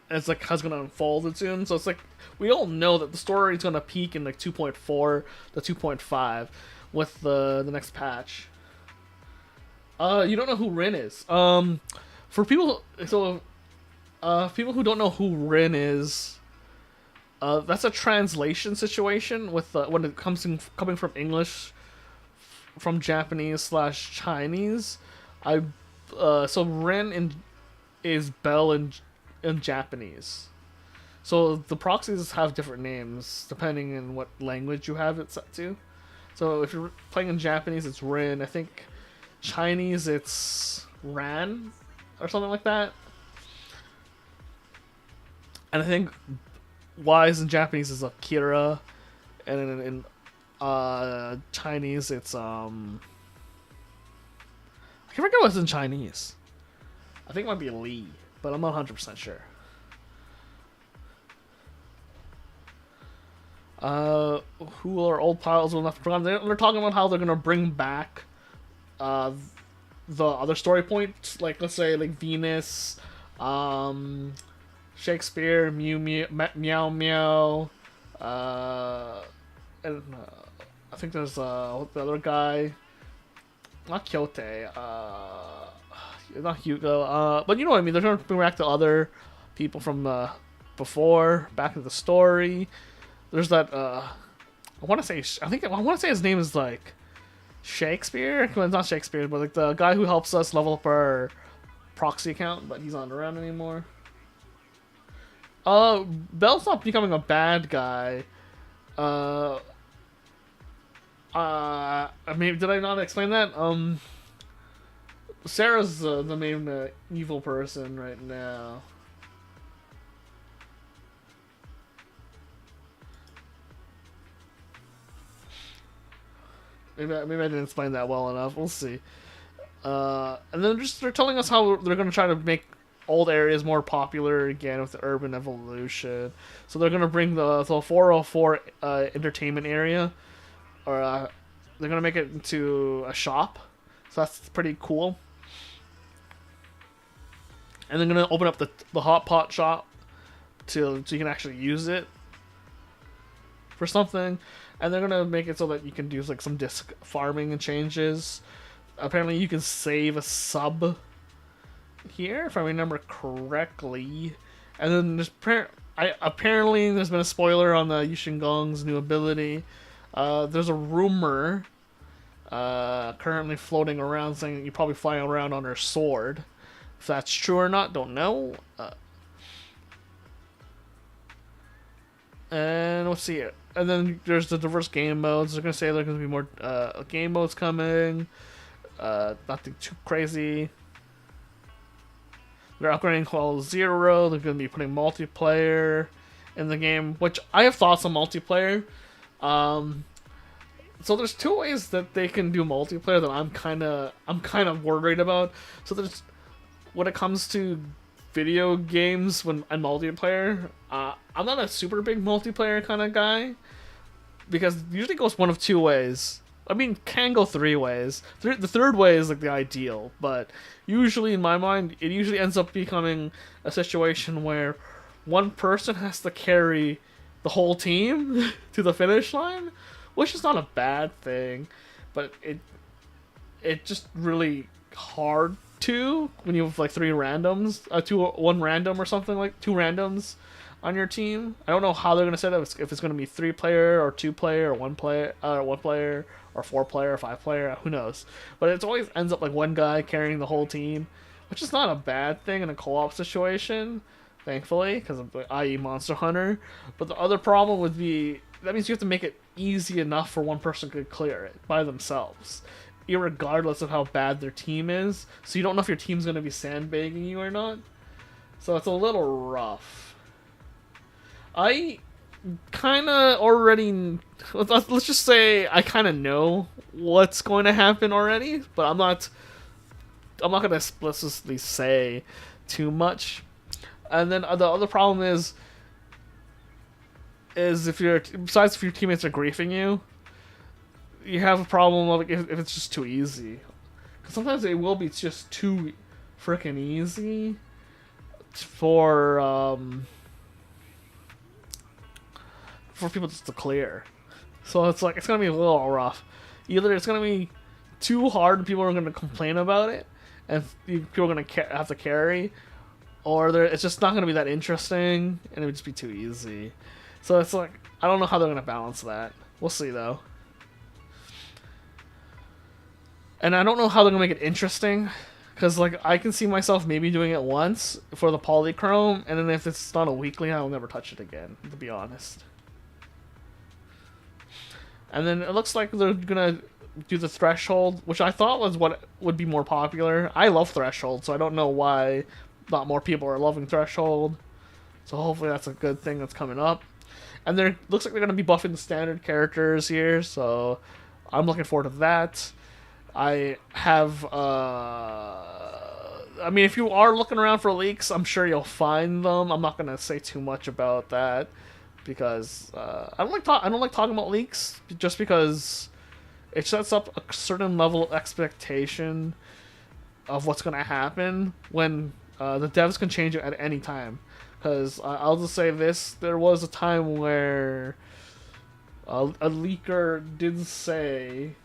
it's like how's gonna unfold soon. So it's like we all know that the story is gonna peak in like 2.4 to 2.5 with the next patch. You don't know who Rin is. For people, so people who don't know who Rin is, that's a translation situation with when it comes coming from English. From Japanese / Chinese, so Ren is Bell in Japanese. So the proxies have different names depending on what language you have it set to. So if you're playing in Japanese, it's Rin. I think Chinese it's Ran or something like that. And I think Wise in Japanese is Akira, and in Chinese, it's I forget what's in Chinese. I think it might be Li, but I'm not 100% sure. Who are old piles will not forgotten? They're talking about how they're gonna bring back the other story points, like let's say like Venus, Shakespeare, Meow Meow, and I think there's the other guy, not Kyote, not Hugo, but you know what I mean. They're trying to bring back the other people from before, back to the story. There's that I want to say his name is like Shakespeare. Well, it's not Shakespeare, but like the guy who helps us level up our proxy account, but he's not around anymore. Bell's not becoming a bad guy. Maybe did I not explain that? Sarah's the main evil person right now. Maybe I didn't explain that well enough. We'll see. And then they're telling us how they're going to try to make old areas more popular again with the urban evolution. So they're going to bring the 404 entertainment area, or they're going to make it into a shop. So that's pretty cool. And they're going to open up the hot pot shop so you can actually use it for something, and they're gonna make it so that you can do like some disc farming and changes. Apparently, you can save a sub here, if I remember correctly, and then there's apparently there's been a spoiler on the Yushingong's new ability. There's a rumor currently floating around saying that you're probably flying around on her sword. If that's true or not, don't know. And let's see it. And then there's the diverse game modes. They're gonna say there's gonna be more game modes coming. Nothing too crazy. They're upgrading Call 0. They're gonna be putting multiplayer in the game, which I have thoughts on multiplayer. So there's two ways that they can do multiplayer that I'm kind of worried about. So there's, when it comes to video games and multiplayer, I'm not a super big multiplayer kind of guy, because it usually goes one of two ways. I mean, can go three ways. The third way is like the ideal, but usually in my mind, it usually ends up becoming a situation where one person has to carry the whole team to the finish line, which is not a bad thing, but it just really hard to when you have like three randoms, one random or something, like two randoms on your team. I don't know how they're gonna set it, if it's gonna be 3-player or 2-player or one player or 4-player or 5-player. Who knows? But it always ends up like one guy carrying the whole team, which is not a bad thing in a co-op situation, thankfully, because of the i.e. Monster Hunter. But the other problem would be that means you have to make it easy enough for one person to clear it by themselves, irregardless of how bad their team is. So you don't know if your team's going to be sandbagging you or not. So it's a little rough. I kind of already... Let's just say I kind of know what's going to happen already, but I'm not going to explicitly say too much. And then the other problem is if you're, besides if your teammates are griefing you, you have a problem of if it's just too easy. Because sometimes it will be just too freaking easy for people just to clear. So it's like, it's gonna be a little rough. Either it's gonna be too hard and people are gonna complain about it, and people are gonna have to carry, or it's just not gonna be that interesting and it would just be too easy. So it's like, I don't know how they're gonna balance that. We'll see though. And I don't know how they're gonna make it interesting, because like I can see myself maybe doing it once for the polychrome, and then if it's not a weekly, I'll never touch it again, to be honest. And then it looks like they're gonna do the threshold, which I thought was what would be more popular. I love threshold, so I don't know why not more people are loving threshold. So hopefully that's a good thing that's coming up. And there looks like they're gonna be buffing the standard characters here, so I'm looking forward to that. I have, I mean, if you are looking around for leaks, I'm sure you'll find them. I'm not gonna say too much about that, because I don't like talking about leaks, just because it sets up a certain level of expectation of what's gonna happen when the devs can change it at any time. Because I'll just say this: there was a time where a leaker did say.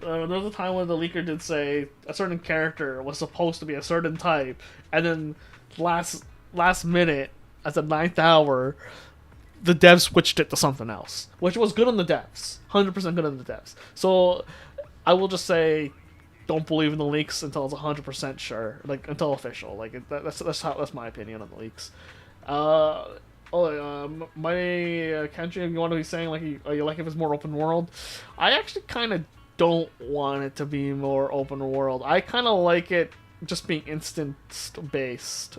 There was a time when the leaker did say a certain character was supposed to be a certain type, and then last minute, at the 9th hour, the devs switched it to something else, which was good on the devs, 100% good on the devs. So I will just say, don't believe in the leaks until it's 100% sure, like until official. Like that's my opinion on the leaks. My Kenji, you want to be saying like you like if it's more open world? I actually kind of don't want it to be more open world. I kind of like it just being instant based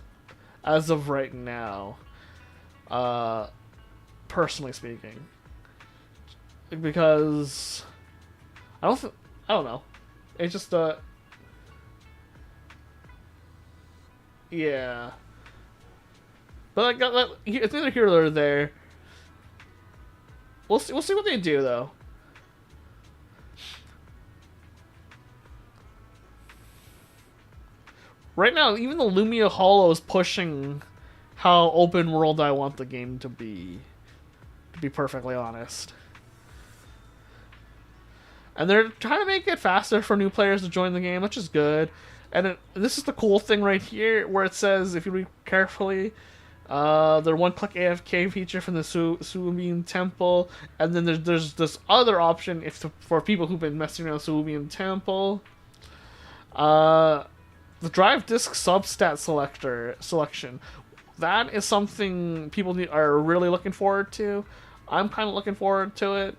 as of right now, personally speaking, because I don't know, it's just yeah, but like it's neither here nor there. We'll see what they do though. Right now, even the Lumia Hollow is pushing how open world I want the game to be perfectly honest. And they're trying to make it faster for new players to join the game, which is good. And this is the cool thing right here, where it says, if you read carefully, their one-click AFK feature from the Suubian Temple, and then there's this other option for people who've been messing around Suubian Temple. The drive disk substat selection. That is something people are really looking forward to. I'm kind of looking forward to it.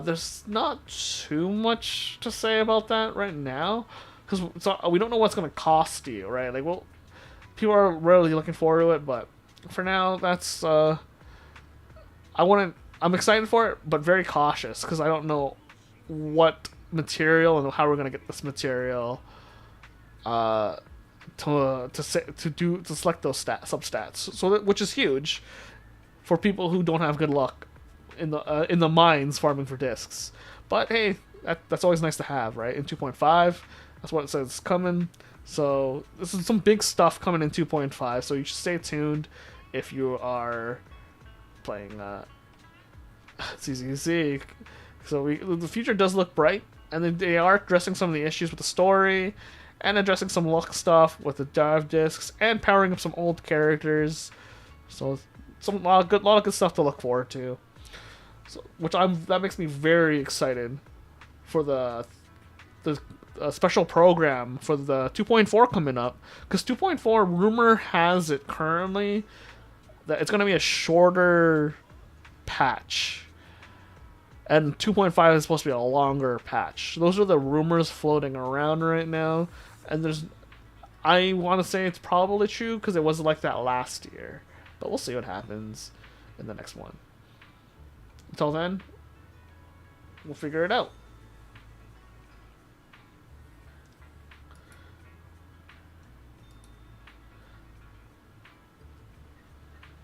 There's not too much to say about that right now, because we don't know what's going to cost you, right? Like, well, people are really looking forward to it, but for now, that's I'm excited for it, but very cautious because I don't know what material and how we're going to get this material to select those substats. So which is huge for people who don't have good luck in the mines farming for discs. But hey, that's always nice to have, right? In 2.5, that's what it says coming. So this is some big stuff coming in 2.5. So you should stay tuned if you are playing ZZZ. So the future does look bright, and they are addressing some of the issues with the story, and addressing some luck stuff with the dive discs, and powering up some old characters. So a lot of good stuff to look forward to. So, that makes me very excited for the special program for the 2.4 coming up, because 2.4 rumor has it currently that it's going to be a shorter patch, and 2.5 is supposed to be a longer patch. Those are the rumors floating around right now, and I want to say it's probably true because it wasn't like that last year, but we'll see what happens in the next one. Until then, we'll figure it out.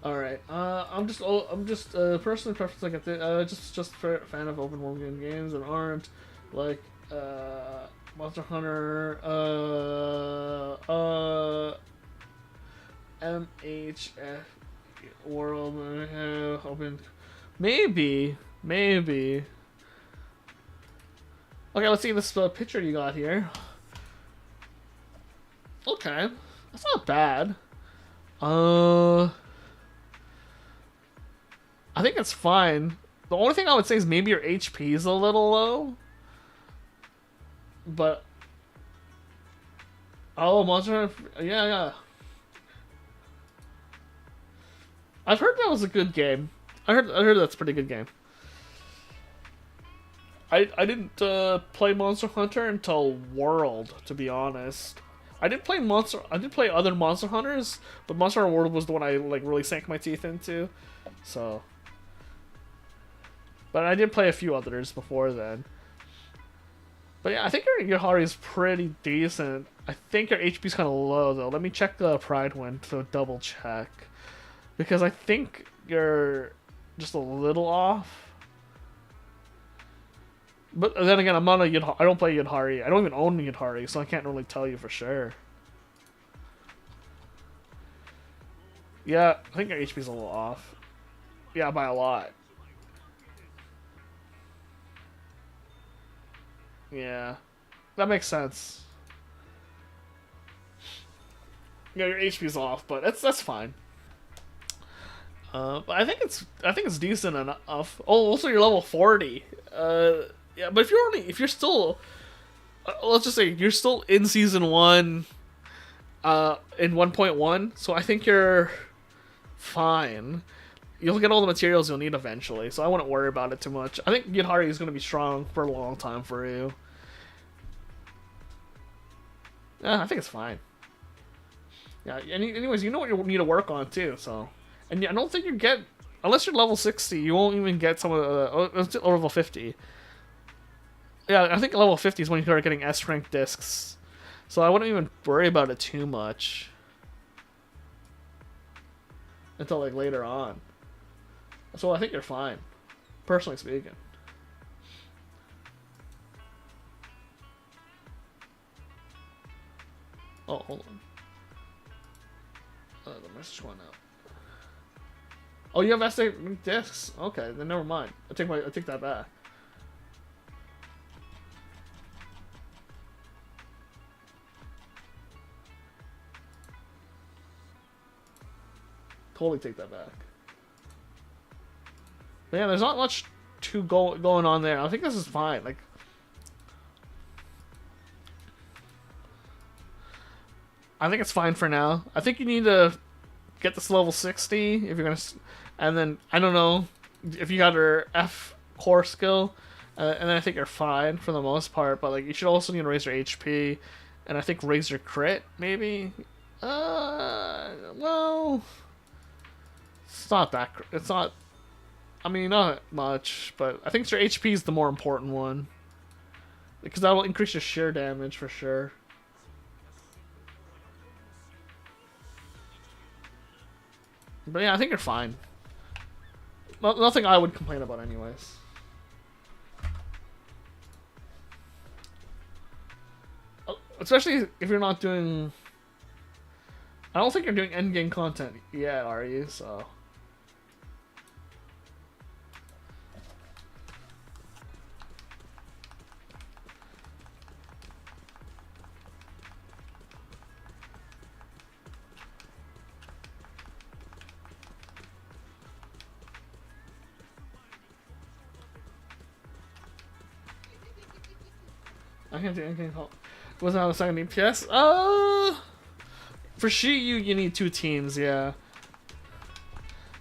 All right. I'm just personally preference like just a fan of open world games and aren't like Monster Hunter, MHF World open. Maybe. Okay, let's see this picture you got here. Okay, that's not bad. I think it's fine. The only thing I would say is maybe your HP is a little low. But Monster Hunter, yeah. I've heard that was a good game. I heard that's a pretty good game. I didn't play Monster Hunter until World, to be honest. I did play other Monster Hunters, but Monster Hunter World was the one I like really sank my teeth into. So, but I did play a few others before then. But yeah, I think your Hari is pretty decent. I think your HP's kind of low though. Let me check the Pride one to double check, because I think you're just a little off. But then again, I don't play Yudhari. I don't even own Yudhari, so I can't really tell you for sure. Yeah, I think your HP's a little off. Yeah, by a lot. Yeah, that makes sense. Yeah, your HP's off, but that's fine. But I think it's decent enough. Oh, also you're level 40. Yeah, but if you're still, let's just say you're still in season 1, in 1.1. So I think you're fine. You'll get all the materials you'll need eventually, so I wouldn't worry about it too much. I think Yudhari is going to be strong for a long time for you. Yeah, I think it's fine. Yeah, anyways, you know what you need to work on too, so. And I don't think you get, unless you're level 60, you won't even get some of the, level 50. Yeah, I think level 50 is when you start getting S-rank discs. So I wouldn't even worry about it too much. Until like later on. So I think you're fine, personally speaking. Oh, hold on. The message going out. Oh, you have SD discs. Okay, then never mind. I take that back. Totally take that back. But yeah, there's not much going on there. I think this is fine. Like, I think it's fine for now. I think you need to get this level 60 if you're gonna, and then I don't know if you got your F core skill, and then I think you're fine for the most part. But like, you should also need to raise your HP, and I think raise your crit maybe. Well, it's not that. It's not. I mean, not much, but I think your HP is the more important one because that will increase your sheer damage for sure. But yeah, I think you're fine. Nothing I would complain about anyways. Especially if you're not doing... I don't think you're doing endgame content yet, are you? So... I can't do anything without a second DPS. For Shiyu you need 2 teams, yeah.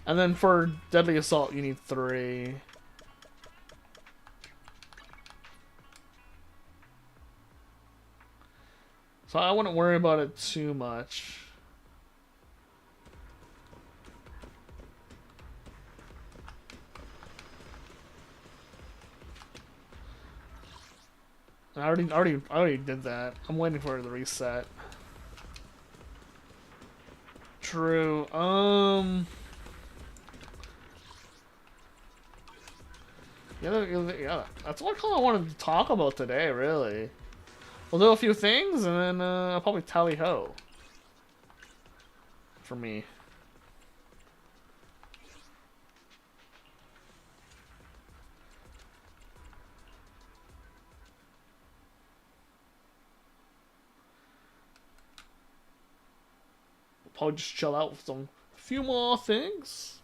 And then for Deadly Assault you need 3. So I wouldn't worry about it too much. I already did that. I'm waiting for the reset. True. Yeah, that's what I wanted to talk about today, really. We'll do a few things, and then I'll probably tally-ho. For me. Probably just chill out with some few more things.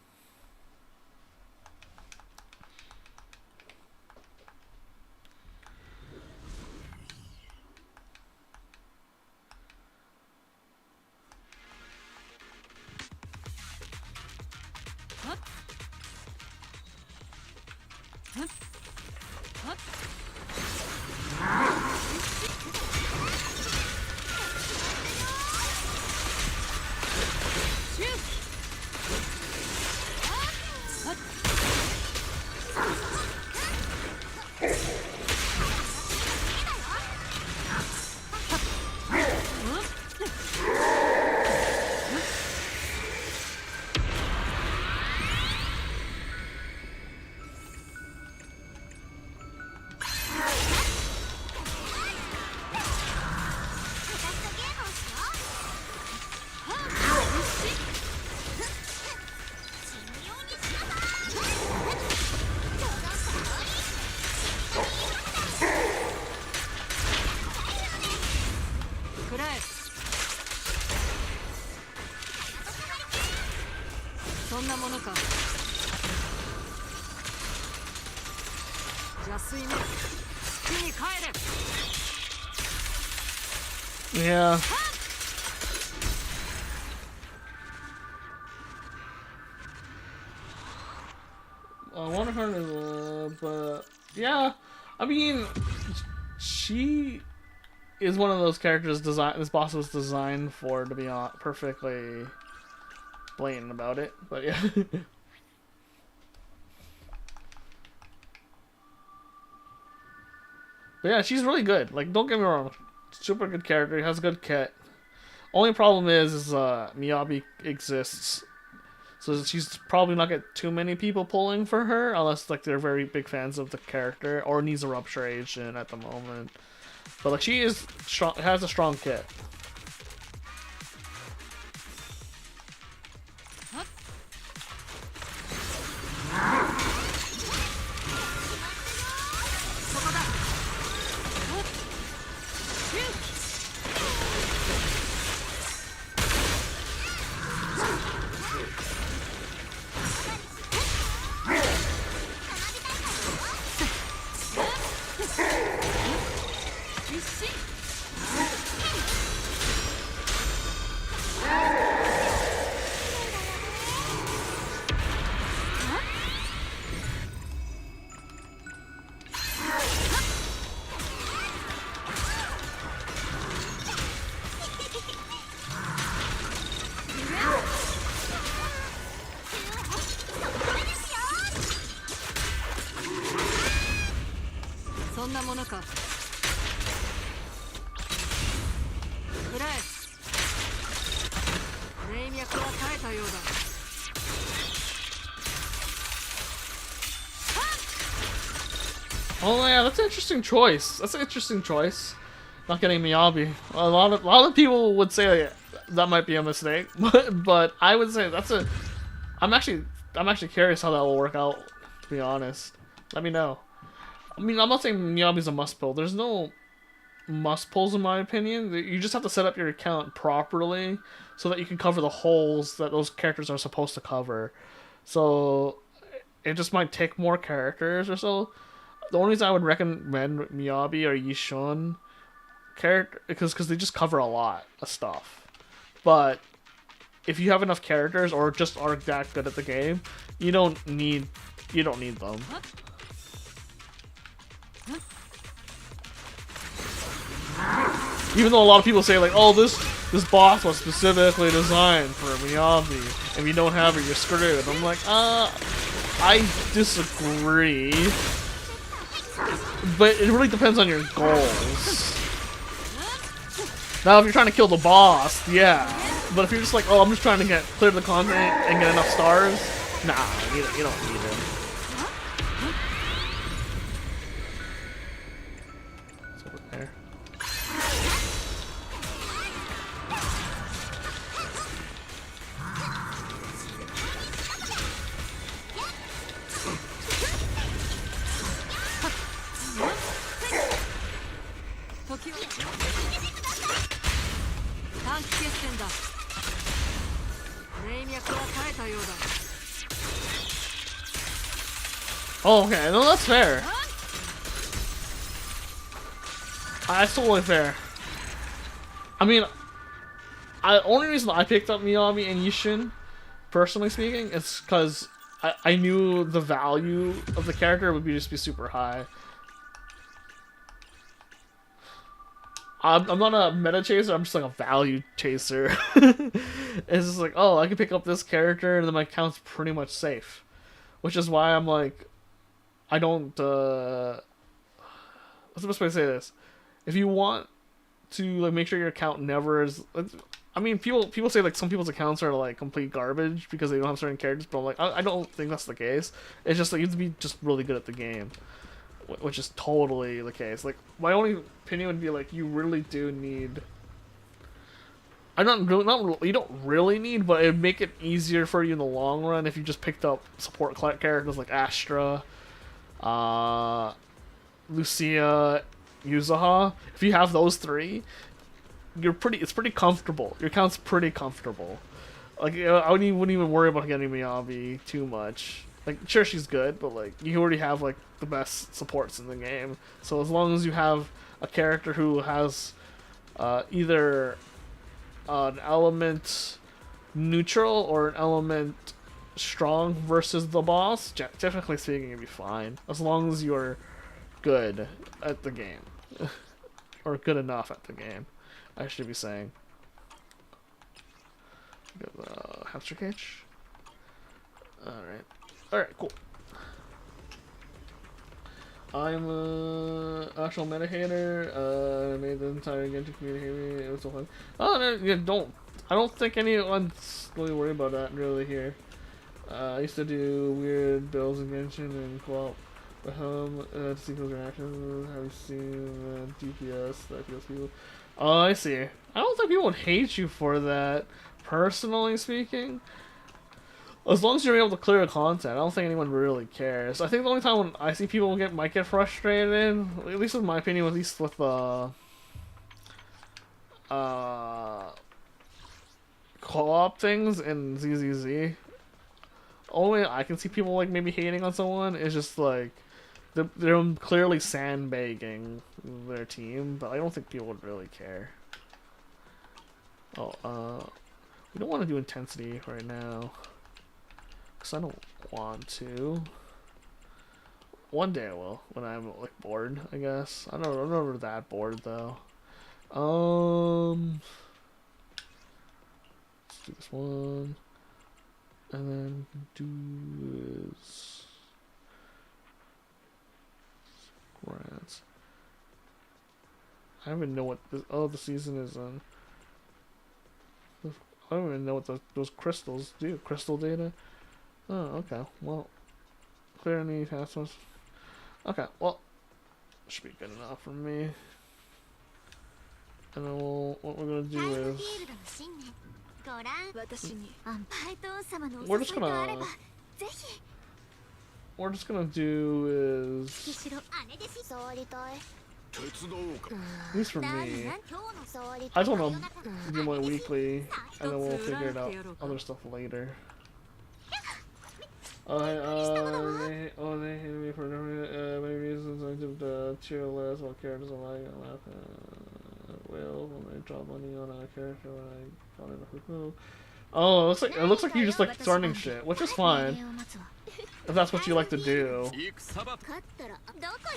Yeah. I wonder her, but yeah, I mean, she is one of those characters this boss was designed for, to be perfectly blatant about it, but yeah. But yeah, she's really good. Like, don't get me wrong, super good character, has a good kit. Only problem is Miyabi exists, so she's probably not get too many people pulling for her unless like they're very big fans of the character or needs a rupture agent at the moment. But like, she is strong, has a strong kit. んなものか。くらえ。霊脈は耐えたようだ。Oh yeah, that's an interesting choice. That's an interesting choice. Not getting Miyabi. A lot of people would say that might be a mistake, but I would say that's a. I'm actually curious how that will work out. To be honest, let me know. I mean, I'm not saying Miyabi's a must pull. There's no must pulls in my opinion. You just have to set up your account properly so that you can cover the holes that those characters are supposed to cover. So it just might take more characters or so. The only reason I would recommend Miyabi or Yishun character because they just cover a lot of stuff. But if you have enough characters or just are that good at the game, you don't need them. Even though a lot of people say like, oh, this boss was specifically designed for Miyabi. If you don't have it, you're screwed. I'm like, I disagree. But it really depends on your goals. Now, if you're trying to kill the boss, yeah. But if you're just like, oh, I'm just trying to clear the content and get enough stars, nah, you don't need it. It's over there. Oh, okay, no, that's fair. That's totally fair. I mean, only reason I picked up Miyabi and Yishin, personally speaking, is because I knew the value of the character would just be super high. I'm not a meta chaser, I'm just like a value chaser. It's just like, oh, I can pick up this character and then my account's pretty much safe. Which is why I'm like, I don't, what's the best way to say this? If you want to like make sure your account never is, I mean, people say like some people's accounts are like complete garbage because they don't have certain characters, but I'm like, I don't think that's the case. It's just like you have to be just really good at the game, which is totally the case. Like my only opinion would be like you really do need. You don't really need, but it'd make it easier for you in the long run if you just picked up support characters like Astra, Lucia, Yuzaha. If you have those three, it's pretty comfortable. Your account's pretty comfortable. Like I wouldn't even worry about getting Miyabi too much. Like sure she's good, but like you already have like the best supports in the game. So as long as you have a character who has either an element neutral or an element strong versus the boss, technically speaking, you'd be fine. As long as you're good at the game. Or good enough at the game, I should be saying. Hamster cage? Alright, cool. I'm actual meta hater. I made the entire game to communicate me. It was so fun. Oh no, yeah, I don't think anyone's really worried about that really here. I used to do weird builds in Genshin and co-op at home to see people's reactions. Have you seen DPS that feels people? Oh, I see. I don't think people would hate you for that, personally speaking. As long as you're able to clear the content, I don't think anyone really cares. I think the only time when I see people might get frustrated, at least in my opinion, at least with co-op things in ZZZ, only I can see people like maybe hating on someone is just like they're clearly sandbagging their team, but I don't think people would really care. Oh, we don't want to do intensity right now. Because I don't want to. One day I will, when I'm like bored, I guess. I'm never that bored though. Let's do this one. And then do this. Grants. I don't even know what this. Oh, the season is on. I don't even know what those crystals do. Crystal data. Oh, okay. Well, clear any tasks. Okay. Well, should be good enough for me. And then what we're gonna do is we're just gonna do is, at least for me, I just want to do my weekly, and then we'll figure out other stuff later. They hated me for many reasons. I did the tier list what characters I like. Well, when I drop money on a character when I found it. Oh, it looks like you just like starting shit, which is fine if that's what you like to do.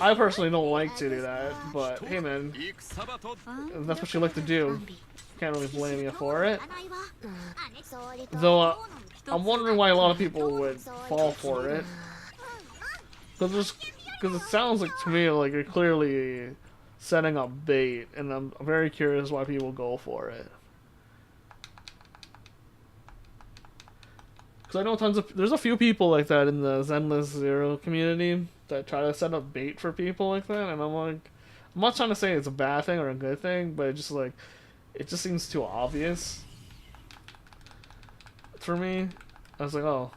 I personally don't like to do that, but hey man, if that's what you like to do, can't really blame you for it. Though I'm wondering why a lot of people would fall for it, because it sounds like to me like you're clearly setting up bait, and I'm very curious why people go for it. Because I know there's a few people like that in the ZZZ community that try to set up bait for people like that, and I'm like, I'm not trying to say it's a bad thing or a good thing, but it just seems too obvious for me. I was like, oh,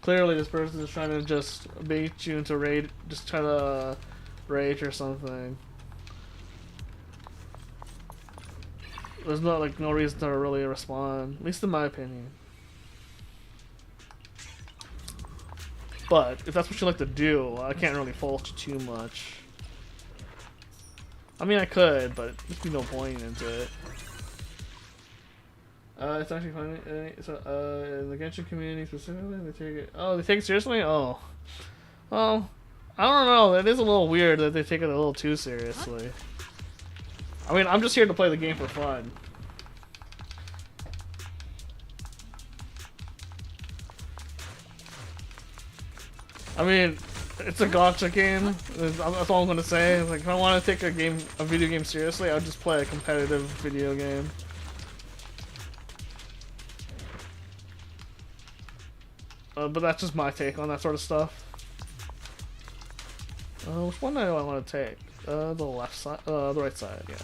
clearly this person is trying to just bait you into raid, just try to rage or something. There's no reason to really respond, at least in my opinion. But if that's what you like to do, I can't really fault you too much. I mean, I could, but there'd be no point into it. It's actually funny. In the Genshin community specifically, they take it. Oh, they take it seriously? Oh. Well, I don't know. It is a little weird that they take it a little too seriously. I mean, I'm just here to play the game for fun. I mean, it's a gacha game. That's all I'm gonna say. Like, if I want to take a video game seriously, I'll just play a competitive video game. But that's just my take on that sort of stuff. Which one do I want to take? The left side, the right side. Yeah.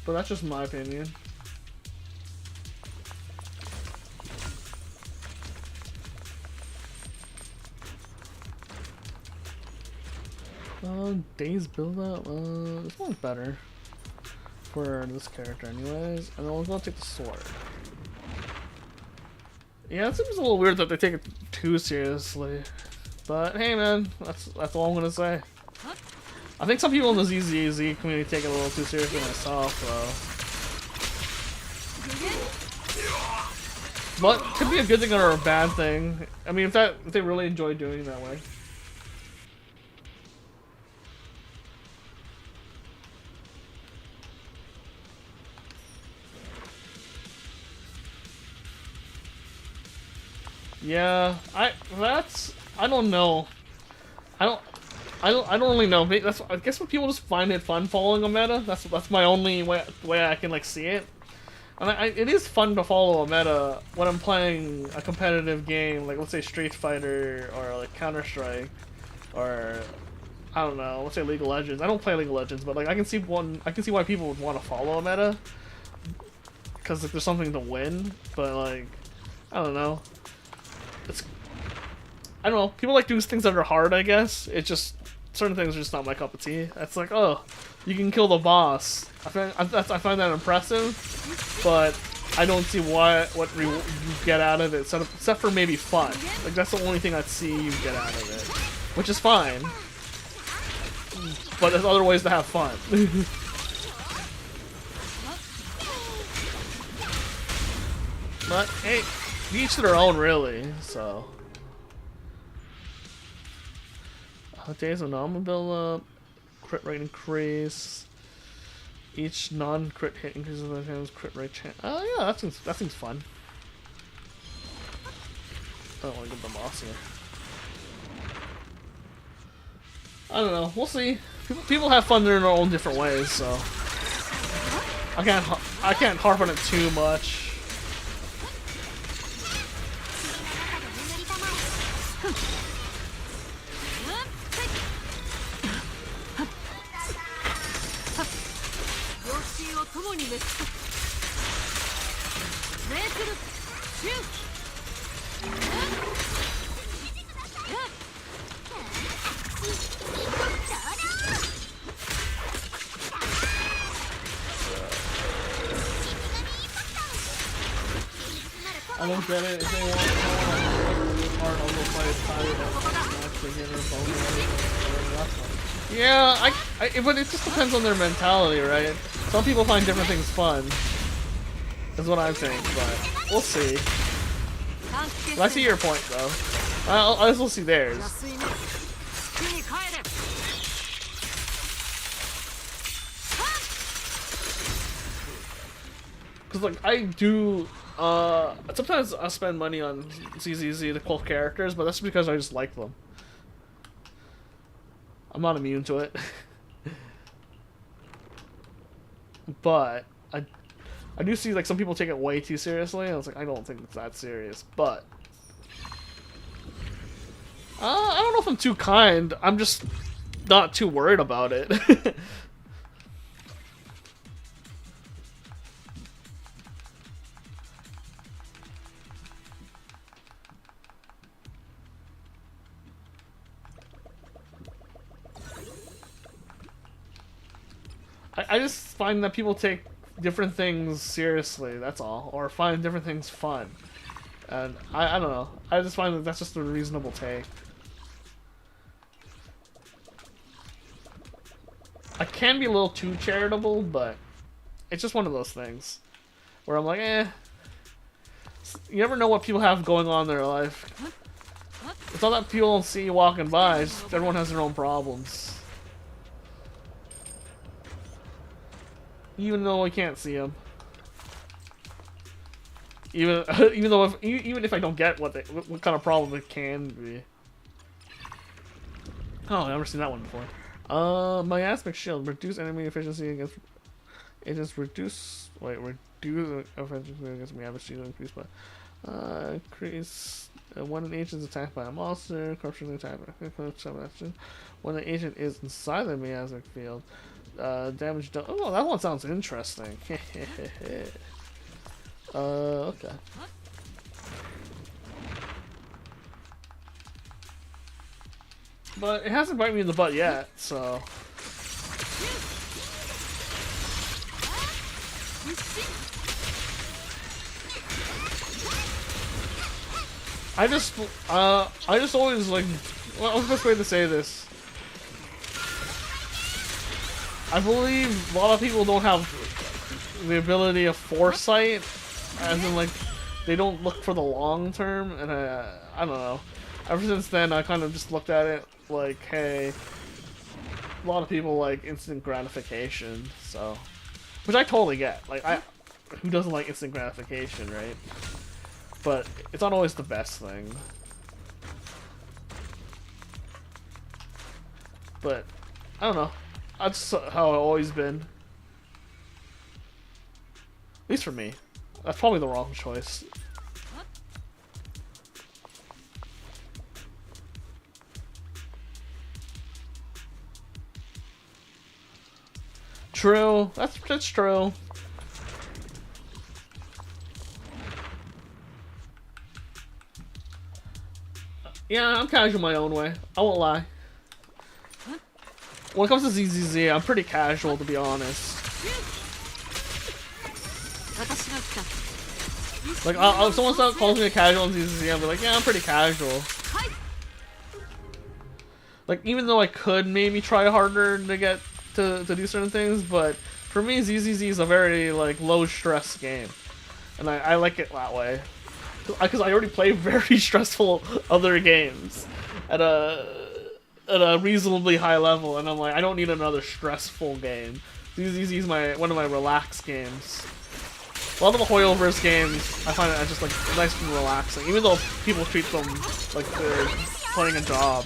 But that's just my opinion. Days build up. This one's better for this character, anyways. And then we're gonna take the sword. Yeah, it seems a little weird that they take it too seriously. But hey, man, that's all I'm gonna say. I think some people in the ZZZ community take it a little too seriously myself, though. But it could be a good thing or a bad thing. I mean, if they really enjoy doing it that way. Yeah, I don't know. I don't really know. I guess when people just find it fun following a meta. That's my only way I can like see it. And it is fun to follow a meta when I'm playing a competitive game, like let's say Street Fighter or like Counter-Strike, or I don't know, let's say League of Legends. I don't play League of Legends, but like I can see why people would want to follow a meta, because like, there's something to win. But like, I don't know. I don't know. People like doing things that are hard, I guess. It's just certain things are just not my cup of tea. It's like, oh, you can kill the boss. I find that impressive, but I don't see what you get out of it, except for maybe fun. Like that's the only thing I see you get out of it, which is fine. But there's other ways to have fun. But hey, each to their own, really. So. Days of normal build up, crit rate increase. Each non-crit hit increases the chance crit rate chance. Oh yeah, that seems fun. I don't want to get the boss here. I don't know. We'll see. People have fun in their own different ways, so I can't harp on it too much. I don't get it. If they want really hard, I'll go play a yeah, but it just depends on their mentality, right? Some people find different things fun. Is what I'm saying, but we'll see. I see your point, though. I'll also see theirs. Cause like I do, sometimes I spend money on ZZZ to pull characters, but that's because I just like them. I'm not immune to it. But I do see like some people take it way too seriously, and I was like, I don't think it's that serious. But I don't know if I'm too kind. I'm just not too worried about it. I just find that people take different things seriously, that's all. Or find different things fun. And I don't know. I just find that that's just a reasonable take. I can be a little too charitable, but it's just one of those things. Where I'm like, eh. You never know what people have going on in their life. It's not that people don't see you walking by, it's just everyone has their own problems. Even though I can't see them, even if I don't get what kind of problem it can be. Oh, I've never seen that one before. My aspect shield reduce enemy efficiency against agents. Reduce efficiency against my average shield increase by increase when an agent is attacked by a monster. Corruption attack. When the agent is inside the miasmic field. Damage done. Oh, that one sounds interesting. Okay. But it hasn't bite me in the butt yet, so. I just always like. Well, what's the best way to say this? I believe a lot of people don't have the ability of foresight, as in like they don't look for the long term, and I don't know. Ever since then, I kind of just looked at it like, hey, a lot of people like instant gratification, so which I totally get. Like, who doesn't like instant gratification, right? But it's not always the best thing. But I don't know. That's how I've always been. At least for me. That's probably the wrong choice. True. That's true. Yeah, I'm casual my own way. I won't lie. When it comes to ZZZ, I'm pretty casual, to be honest. Like, if someone calls me a casual in ZZZ, I'll be like, yeah, I'm pretty casual. Like, even though I could maybe try harder to get to do certain things, but for me, ZZZ is a very, like, low-stress game. And I like it that way. Because I already play very stressful other games at a reasonably high level, and I'm like, I don't need another stressful game. ZZZ is one of my relaxed games. A lot of the Hoyoverse games, I find it just like nice and relaxing, even though people treat them like they're playing a job.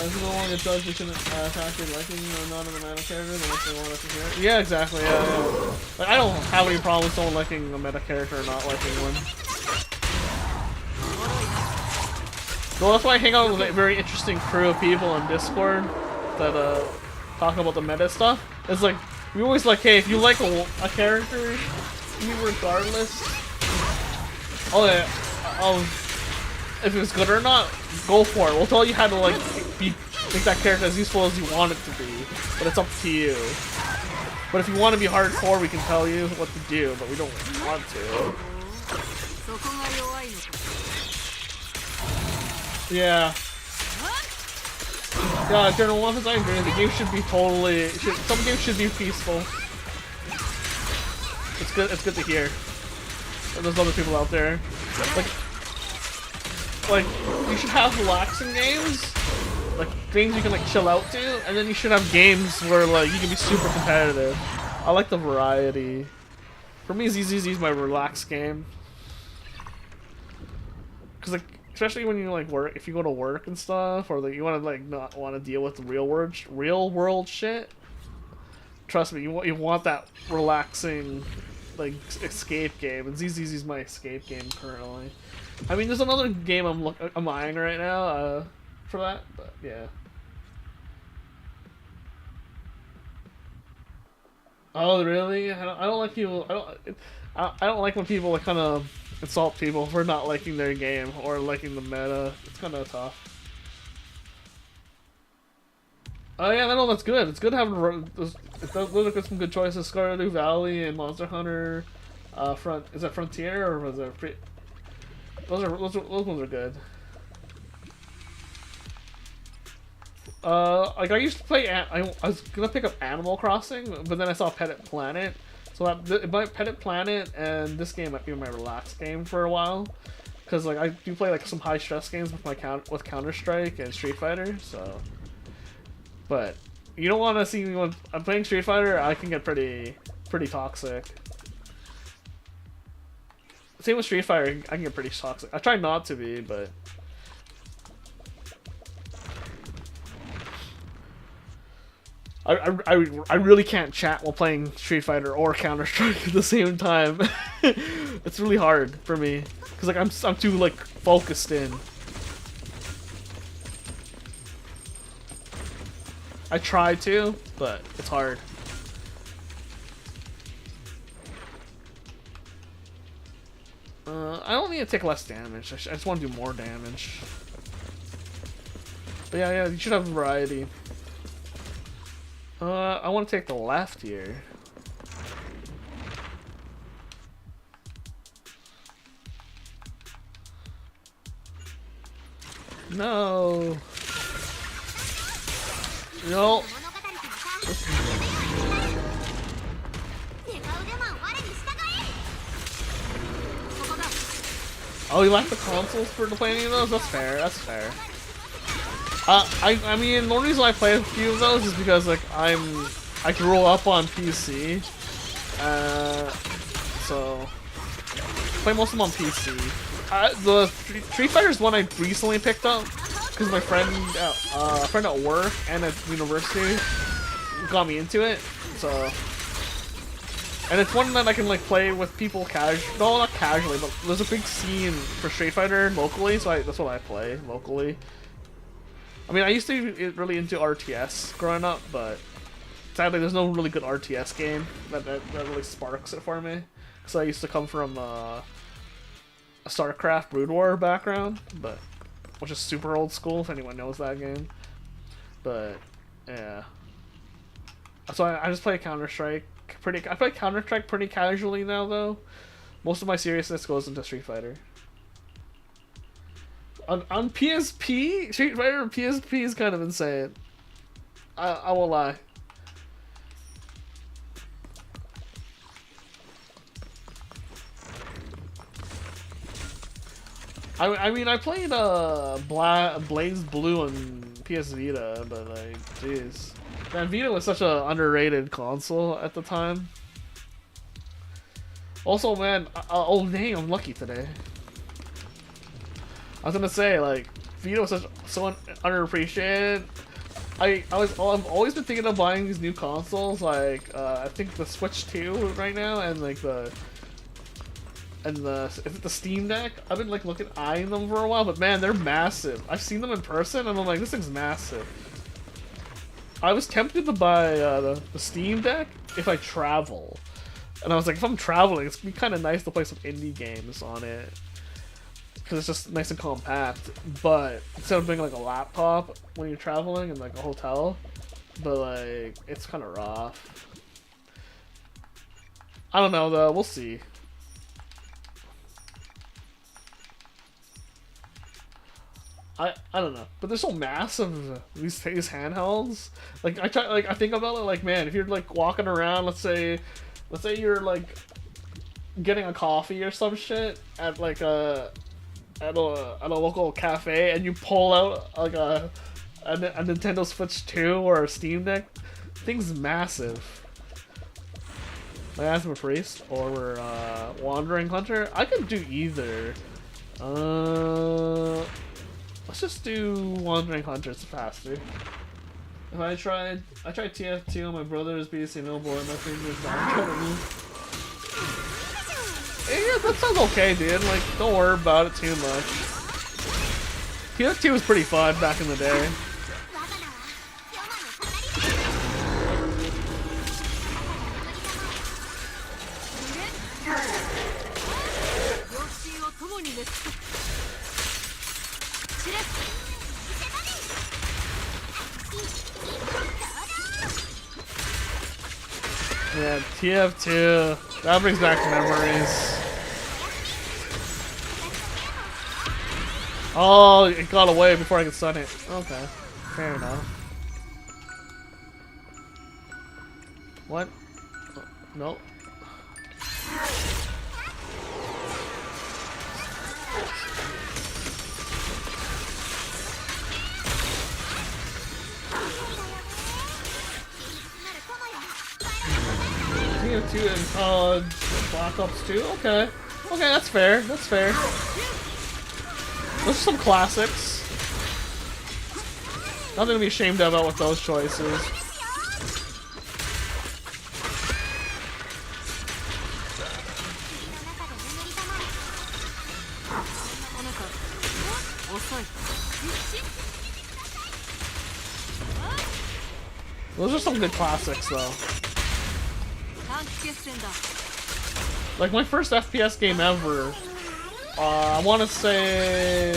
if you don't want to get judged, you shouldn't attack your liking or not of a meta character unless they want us to hear it. Yeah, exactly, yeah. Like, I don't have any problem with someone liking a meta character or not liking one. So that's why I hang out with a very interesting crew of people on Discord that talk about the meta stuff. It's like, we always like, hey, if you like a character, you regardless, if it's good or not, go for it. We'll tell you how to like make that character as useful as you want it to be, but it's up to you. But if you want to be hardcore, we can tell you what to do, but we don't want to. Yeah. Yeah, General Weapons, I agree. The game should be totally. Some games should be peaceful. It's good. It's good to hear. There's other people out there. Like you should have relaxing games, like games you can like chill out to, and then you should have games where like you can be super competitive. I like the variety. For me, ZZZ is my relaxed game. Cause like, especially when you like work, if you go to work and stuff, or like you want to like not want to deal with the real world shit. Trust me, you want that relaxing, like escape game, and ZZZ is my escape game currently. I mean, there's another game I'm eyeing right now for that, but yeah. Oh really? I don't like people. I don't like when people like kind of insult people for not liking their game or liking the meta. It's kind of tough. Oh yeah, no, that's good. It's good having those are some good choices. Stardew Valley and Monster Hunter. Is that Frontier or was it Free? Those ones are good. Like I used to play. I was gonna pick up Animal Crossing, but then I saw Pet Planet. So Pet Planet and this game might be my relaxed game for a while, because like I do play like some high stress games with Counter-Strike and Street Fighter. So, but you don't want to see me when I'm playing Street Fighter. I can get pretty toxic. Same with Street Fighter, I can get pretty toxic. I try not to be, but I really can't chat while playing Street Fighter or Counter-Strike at the same time. It's really hard for me because like I'm too like focused in. I try to, but it's hard. I don't need to take less damage. I just want to do more damage. But yeah, you should have variety. I want to take the left here. No. No. Oh, you like the consoles for playing any of those? That's fair. That's fair. I mean, the only reason I play a few of those is because like I grew up on PC, so I play most of them on PC. The Street Fighter is one I recently picked up because my friend, a friend at work and at university got me into it. So, and it's one that I can like play with people casually. No, not casually, but there's a big scene for Street Fighter locally, so that's what I play locally. I mean, I used to be really into RTS growing up, but sadly there's no really good RTS game that really sparks it for me. Because I used to come from a StarCraft Brood War background, which is super old school if anyone knows that game. But yeah, so I just play Counter-Strike. I play Counter-Strike pretty casually now, though. Most of my seriousness goes into Street Fighter. On PSP, Street Fighter on PSP is kind of insane. I won't lie. I mean, I played Blaze Blue on PS Vita, but like, jeez. Man, Vita was such an underrated console at the time. Also, man, oh dang, I'm lucky today. I was gonna say, like, Vita was so underappreciated. I've always been thinking of buying these new consoles, like I think the Switch 2 right now, and like is it the Steam Deck? I've been like eyeing them for a while, but man, they're massive. I've seen them in person, and I'm like, this thing's massive. I was tempted to buy the Steam Deck if I travel, and I was like, if I'm traveling, it's gonna be kind of nice to play some indie games on it. Because it's just nice and compact, but instead of being like a laptop when you're traveling in like a hotel, but like it's kind of rough. I don't know though. We'll see. I don't know, but they're so massive. These handhelds. Like I think about it. Like man, if you're like walking around, let's say you're like getting a coffee or some shit at like at a local cafe, and you pull out like a Nintendo Switch 2 or a Steam Deck, thing's massive. Like Asthma Priest or Wandering Hunter, I could do either. Let's just do Wandering Hunter. It's faster. If I tried TF2 on my brother's PC, no boy, my fingers down. Yeah, that sounds okay, dude. Like, don't worry about it too much. TF2 was pretty fun back in the day. Yeah, TF2. That brings back memories. Oh, it got away before I could stun it. Okay, fair enough. What? Oh, no. TF2 and Black Ops 2. Okay, that's fair. That's fair. Those are some classics. Nothing to be ashamed about with those choices. Those are some good classics, though. Like my first FPS game ever. I want to say it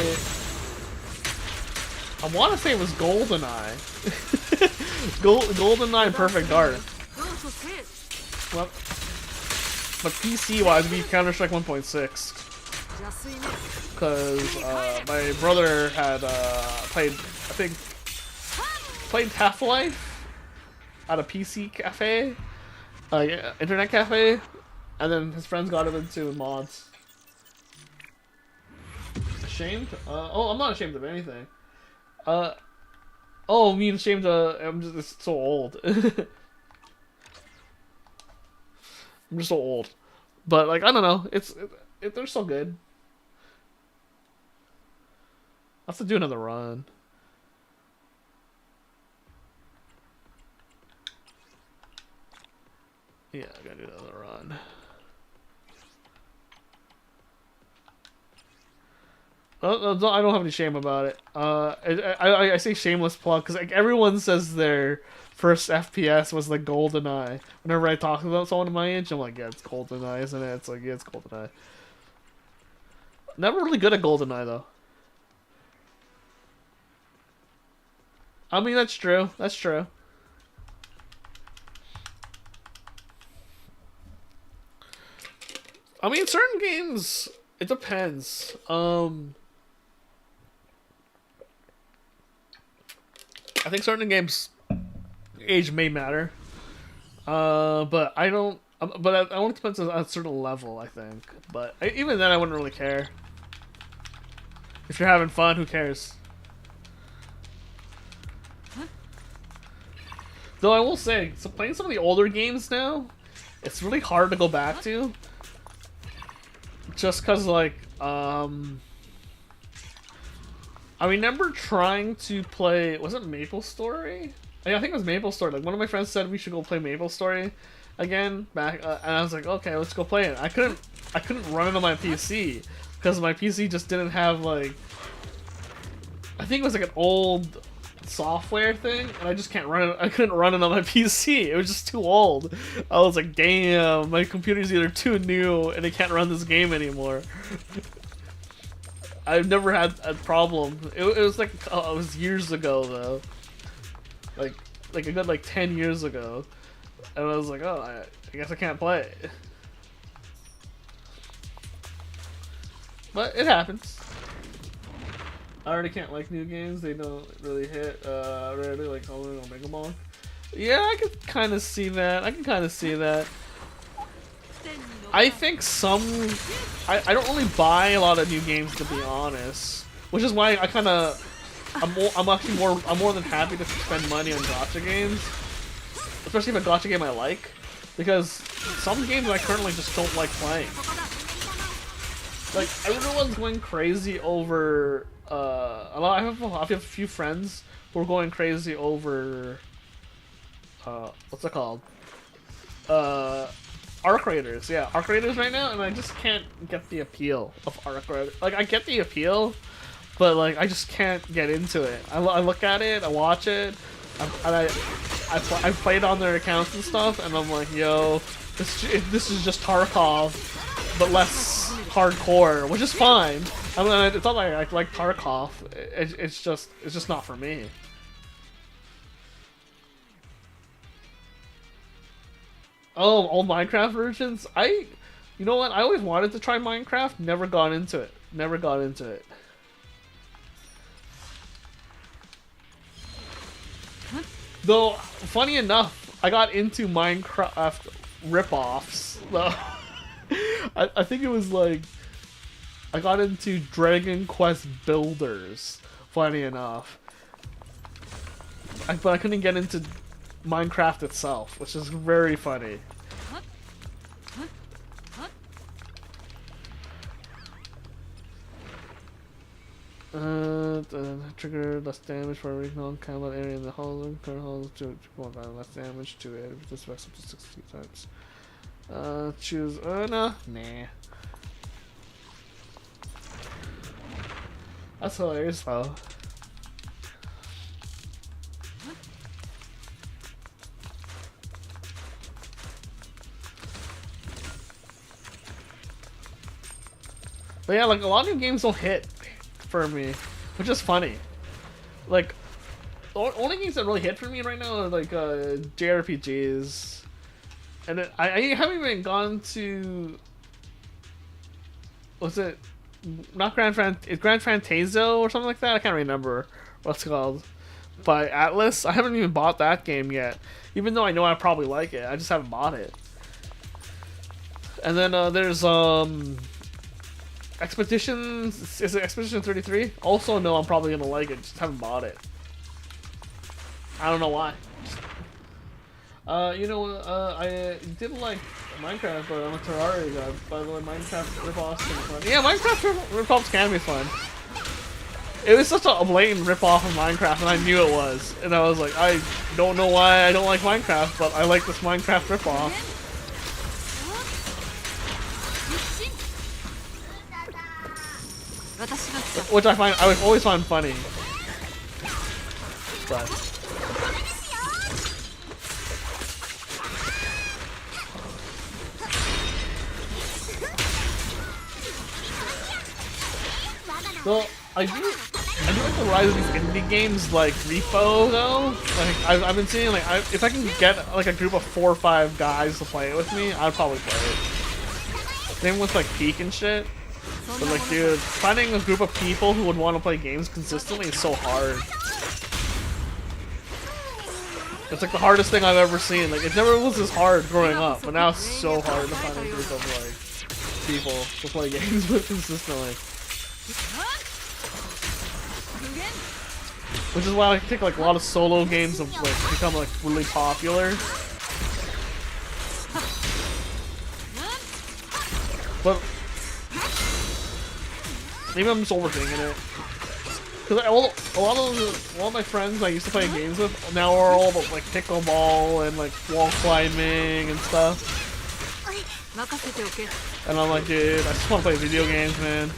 was GoldenEye. GoldenEye Perfect Dark. Well, but PC-wise, it'd be Counter-Strike 1.6. Because my brother had played Half-Life at a PC cafe, yeah, internet cafe, and then his friends got him into mods. Ashamed? Oh, I'm not ashamed of anything. Oh, I mean ashamed of... I'm just so old. I'm just so old. But, like, I don't know. They're so good. I'll have to do another run. Yeah, I gotta do another run. I don't have any shame about it. I say shameless plug because like everyone says their first FPS was like GoldenEye. Whenever I talk about someone my age, I'm like, yeah, it's GoldenEye, isn't it? It's like, yeah, it's GoldenEye. Never really good at GoldenEye though. I mean, that's true. That's true. I mean, certain games, it depends. I think certain games age may matter, but I don't. But it only depends on a certain level, I think. But even then, I wouldn't really care. If you're having fun, who cares? Though I will say, so playing some of the older games now, it's really hard to go back to. Just cause like I remember trying to play. Was it Maple Story? Yeah, I think it was Maple Story. Like one of my friends said we should go play Maple Story again back, and I was like, okay, let's go play it. I couldn't run it on my PC because my PC just didn't have like. I think it was like an old software thing, and I just can't run it. I couldn't run it on my PC. It was just too old. I was like, damn, my computer's either too new and it can't run this game anymore. I've never had a problem. It was like it was years ago though, like a good like 10 years ago, and I was like, oh, I guess I can't play it. But it happens. I already can't like new games. They don't really hit. Rarely like Hollow or Mega Ball. Yeah, I can kind of see that. I can kind of see that. I think some. I don't really buy a lot of new games, to be honest, which is why I kind of. I'm more than happy to spend money on gacha games, especially if a gacha game I like, because some games I currently just don't like playing. Like everyone's going crazy over. I have a few friends who are going crazy over. What's it called? Arc Raiders, yeah, Arc Raiders right now, and I just can't get the appeal of Arc Raiders. Like, I get the appeal, but like, I just can't get into it. I look at it, I watch it, I played on their accounts and stuff, and I'm like, yo, this is just Tarkov, but less hardcore, which is fine. I mean, it's not like I like Tarkov. It's just not for me. Oh, all Minecraft versions? You know what? I always wanted to try Minecraft. Never got into it. Never got into it. Though, funny enough, I got into Minecraft rip-offs. I think it was like... I got into Dragon Quest Builders, funny enough. But I couldn't get into Minecraft itself, which is very funny. Trigger less damage for a regional combat area in the hollow. Current hollow to less damage to it if this affects up to 60 times. Choose no. Nah. That's hilarious though. But yeah, like a lot of new games don't hit for me, which is funny. Like, the only games that really hit for me right now are like JRPGs, and I haven't even gone to. What's it? Not Grand Fantasia or something like that. I can't remember what's it called. By Atlas. I haven't even bought that game yet, even though I know I probably like it. I just haven't bought it. And then there's Expedition. Is it Expedition 33? Also, no, I'm probably gonna like it. Just haven't bought it. I don't know why. You know, I did like Minecraft, but I'm a Terraria guy. By the way, Minecraft ripoffs can be fun. Yeah, Minecraft ripoffs can be fun. It was such a blatant ripoff of Minecraft, and I knew it was. And I was like, I don't know why I don't like Minecraft, but I like this Minecraft ripoff. Which I always find funny. But. So I do like the rise of these indie games like Repo though. Like I've been seeing like if I can get like a group of 4 or 5 guys to play it with me, I'd probably play it. Same with like Peak and shit. But like, dude, finding a group of people who would want to play games consistently is so hard. It's like the hardest thing I've ever seen. Like it never was this hard growing up, but now it's so hard to find a group of like people to play games with consistently. Which is why I think like a lot of solo games have like become like really popular. But maybe I'm just overthinking it. Because a lot of my friends I used to play games with now are all about like pickleball and like wall climbing and stuff. And I'm like, dude, I just want to play video games, man.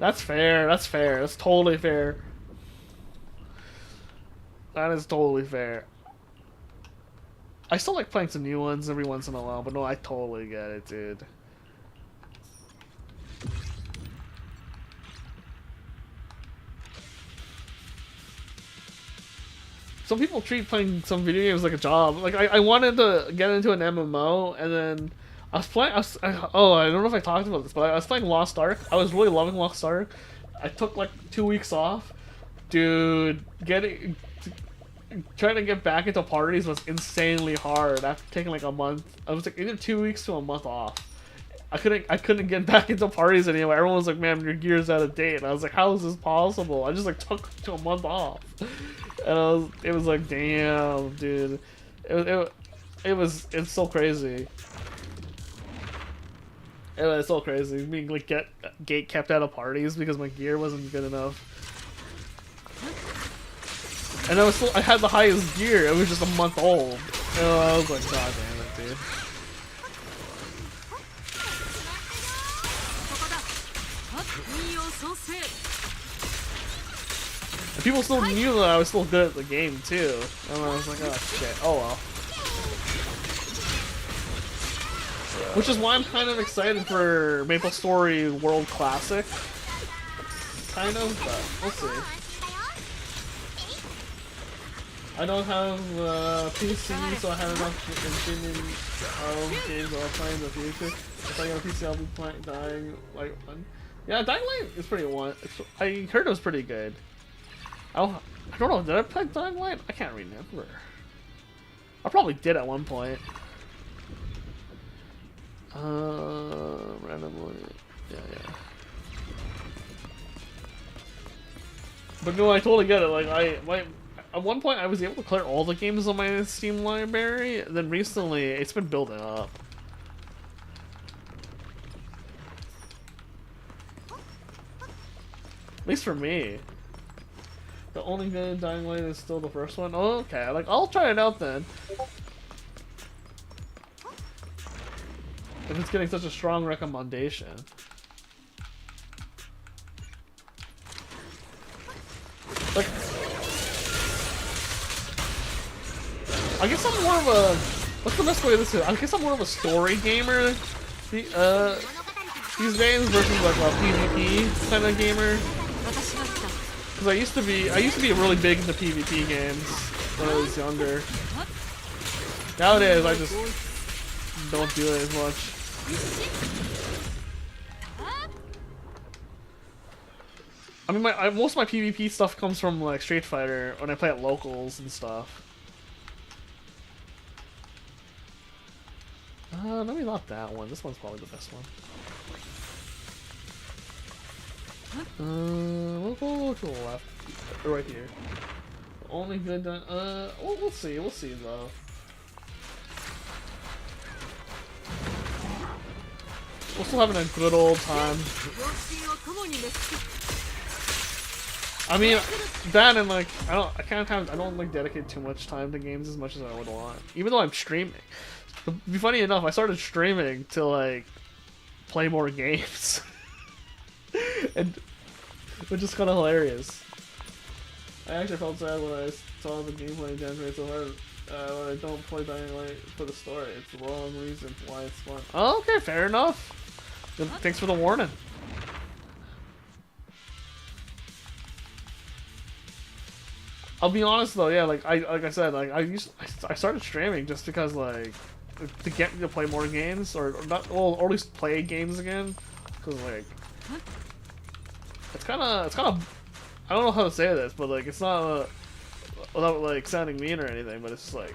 That's fair. That's fair. That's totally fair. That is totally fair. I still like playing some new ones every once in a while, but no, I totally get it, dude. Some people treat playing some video games like a job. Like, I wanted to get into an MMO, and then I was playing. Oh, I don't know if I talked about this, but I was playing Lost Ark. I was really loving Lost Ark. I took like 2 weeks off. Dude, trying to get back into parties was insanely hard after taking like a month. I was like either 2 weeks to a month off. I couldn't get back into parties anymore. Everyone was like, "Man, your gear's out of date." And I was like, "How is this possible?" I just like took a month off, and it was like, "Damn, dude." It's so crazy. It was so crazy being like gate kept out of parties because my gear wasn't good enough. And I had the highest gear. It was just a month old. And I was like, God damn it, dude. And people still knew that I was still good at the game too. And I was like, oh shit. Oh well. Which is why I'm kind of excited for MapleStory World Classic. Kind of, but we'll see. I don't have PC, so I have enough opinion of games I'll play in the future. If I get a PC, I'll be playing Dying Light 1. Yeah, Dying Light is pretty one. I heard it was pretty good. I don't know, did I play Dying Light? I can't remember. I probably did at one point. Randomly. Yeah. But no, I totally get it. Like, at one point I was able to clear all the games on my Steam library, then recently it's been building up. At least for me. The only good Dying Light is still the first one? Oh, okay, like, I'll try it out then. If it's getting such a strong recommendation. Like, I guess I'm more of a... What's the best way to say it? I guess I'm more of a story gamer these days versus like a PvP kind of gamer. Because I used to be really big into PvP games when I was younger. Nowadays, I just don't do it as much. I mean, most of my PvP stuff comes from like Street Fighter when I play at locals and stuff. Maybe not that one. This one's probably the best one. We'll go to the left, right here. Only good. We'll see. We'll see though. We're still having a good old time. I mean, that and like I don't like dedicate too much time to games as much as I would want. Even though I'm streaming. To be funny enough, I started streaming to like play more games. And which is kind of hilarious. I actually felt sad when I saw the gameplay generate so hard. When I don't play Dying Light for the story, it's the wrong reason why it's fun. Oh, okay, fair enough. Thanks for the warning. I'll be honest though, yeah, like I said, like I started streaming just because like to get me to play more games or not, well, or at least play games again, because like it's kind of I don't know how to say this, but like it's not without like sounding mean or anything, but it's just like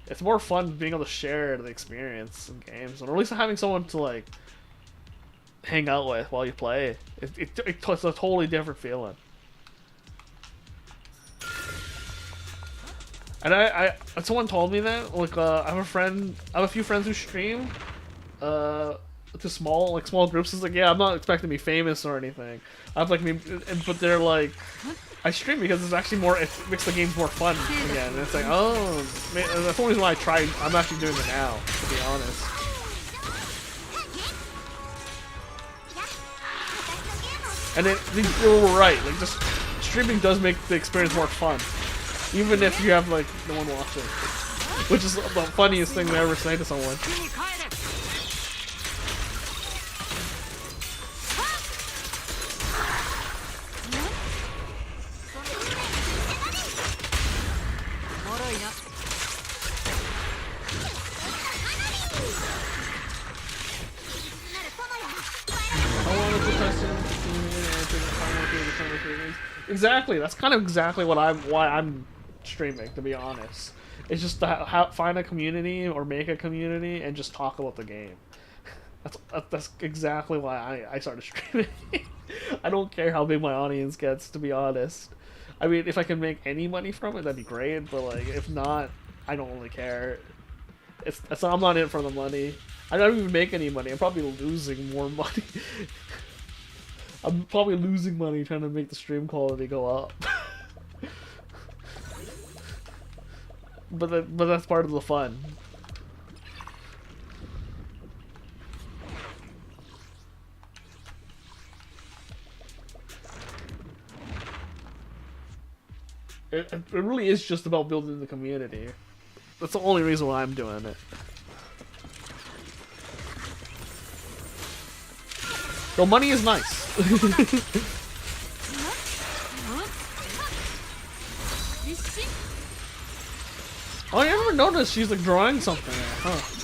it's more fun being able to share the experience in games, or at least having someone to like hang out with while you play. It's a totally different feeling. And someone told me that, like, I have a few friends who stream, to small groups. It's like, yeah, I'm not expecting to be famous or anything. I'm like, but they're like, I stream because it's actually it makes the games more fun again. And it's like, oh, man, that's the only reason why I'm actually doing it now, to be honest. And then you're right, like, just streaming does make the experience more fun, even if you have like no one watching, which is the funniest thing to ever say to someone. Exactly. That's kind of exactly why I'm streaming, to be honest. It's just to find a community or make a community and just talk about the game. That's exactly why I started streaming. I don't care how big my audience gets, to be honest. I mean, if I can make any money from it, that'd be great. But like, if not, I don't really care. I'm not in it for the money. I don't even make any money. I'm probably losing more money. I'm probably losing money trying to make the stream quality go up. but that's part of the fun. It really is just about building the community. That's the only reason why I'm doing it. Though money is nice. Oh, I never noticed she's like drawing something, huh?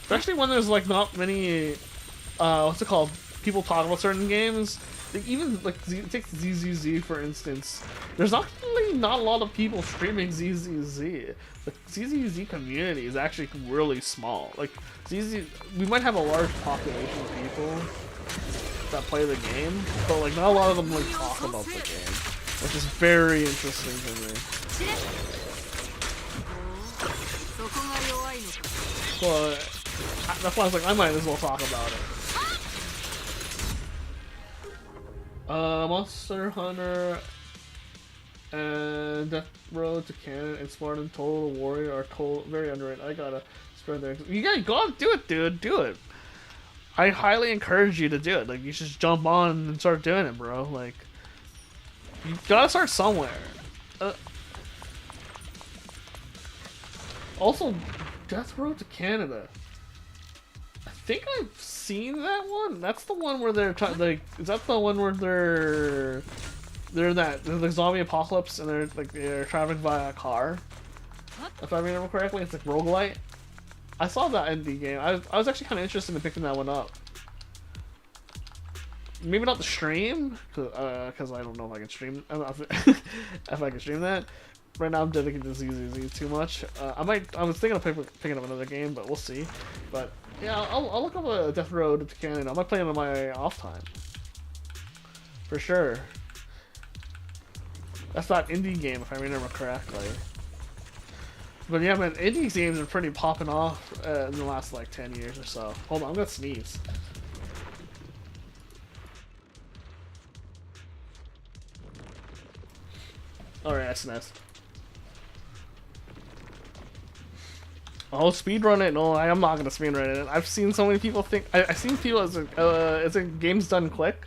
Especially when there's like not many, what's it called? People talk about certain games. Like, even like take ZZZ for instance. There's actually not a lot of people streaming ZZZ. The ZZZ community is actually really small. Like we might have a large population of people that play the game, but like not a lot of them like talk about the game, which is very interesting to me. So that's why I was like, I might as well talk about it. Monster Hunter and Death Road to Canon and Spartan Total Warrior are very underrated. I gotta spread there. You gotta go out and do it, dude. Do it. I highly encourage you to do it. Like, you should just jump on and start doing it, bro. Like, you gotta start somewhere. Also, Death Road to Canada. I think I've seen that one. That's the one where they're like. Is that the one where they're the zombie apocalypse and they're traveling by a car? If I remember correctly, it's like roguelite. I saw that indie game. I was actually kind of interested in picking that one up. Maybe not the stream, because I don't know if I can stream. If I can stream that. Right now I'm dedicated to ZZZ too much. I was thinking of picking up another game, but we'll see. But yeah, I'll look up a Death Road to Canada. I might play it on my off time. For sure. That's that indie game, if I remember correctly. But yeah, man, indie games are pretty popping off in the last like 10 years or so. Hold on, I'm gonna sneeze. Alright, I sneezed. Oh, speedrun it? No, I am not gonna speedrun it. I've seen so many people think. I've seen people as a game's done quick.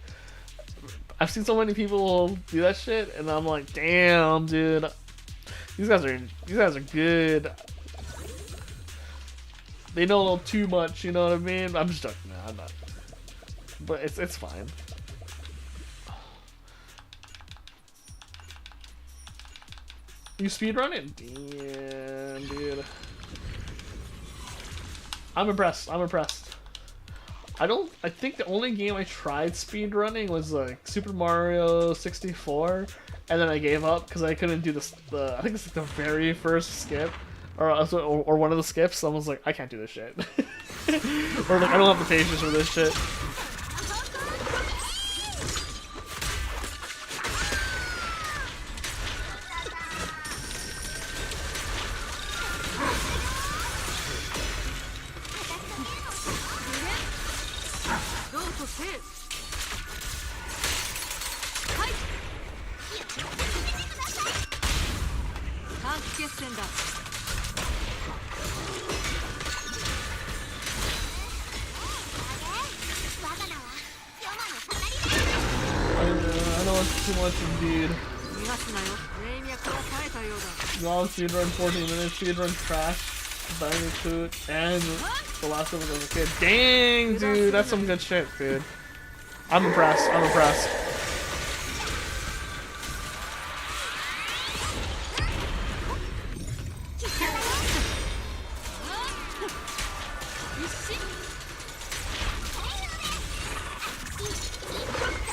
I've seen so many people do that shit, and I'm like, damn, dude. These guys are good. They know a little too much, you know what I mean? I'm just joking. No, I'm not. But it's fine. You speedrun it? Damn, dude. I'm impressed. I think the only game I tried speedrunning was like Super Mario 64, and then I gave up because I couldn't do I think it's like the very first skip, or one of the skips. I was like, I can't do this shit, or like I don't have the patience for this shit. I know it's too much indeed. No, speedrun 14 minutes, speedrun Crash, Bandicoot, and The Last of Us as a kid. Dang, dude, that's some good shit, dude. I'm impressed, I'm impressed.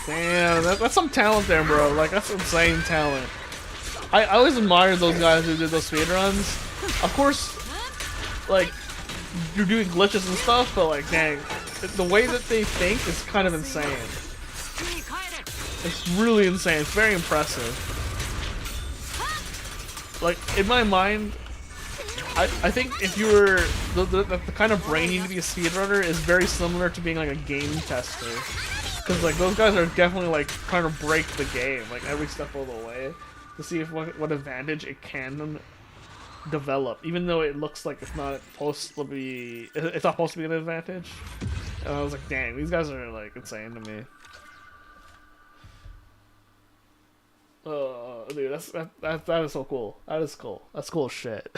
Damn, that's some talent there, bro. Like, that's insane talent. I always admired those guys who did those speedruns. Of course, like, you're doing glitches and stuff, but like, dang, the way that they think is kind of insane. It's really insane. It's very impressive. Like, in my mind, I think if you were the kind of brain you need to be a speedrunner is very similar to being like a game tester. Because like those guys are definitely like trying to break the game like every step of the way to see if what advantage it can develop, even though it looks like it's not supposed to be an advantage. And I was like, dang, these guys are like insane to me. Oh, dude, that is so cool. That is cool. That's cool as shit.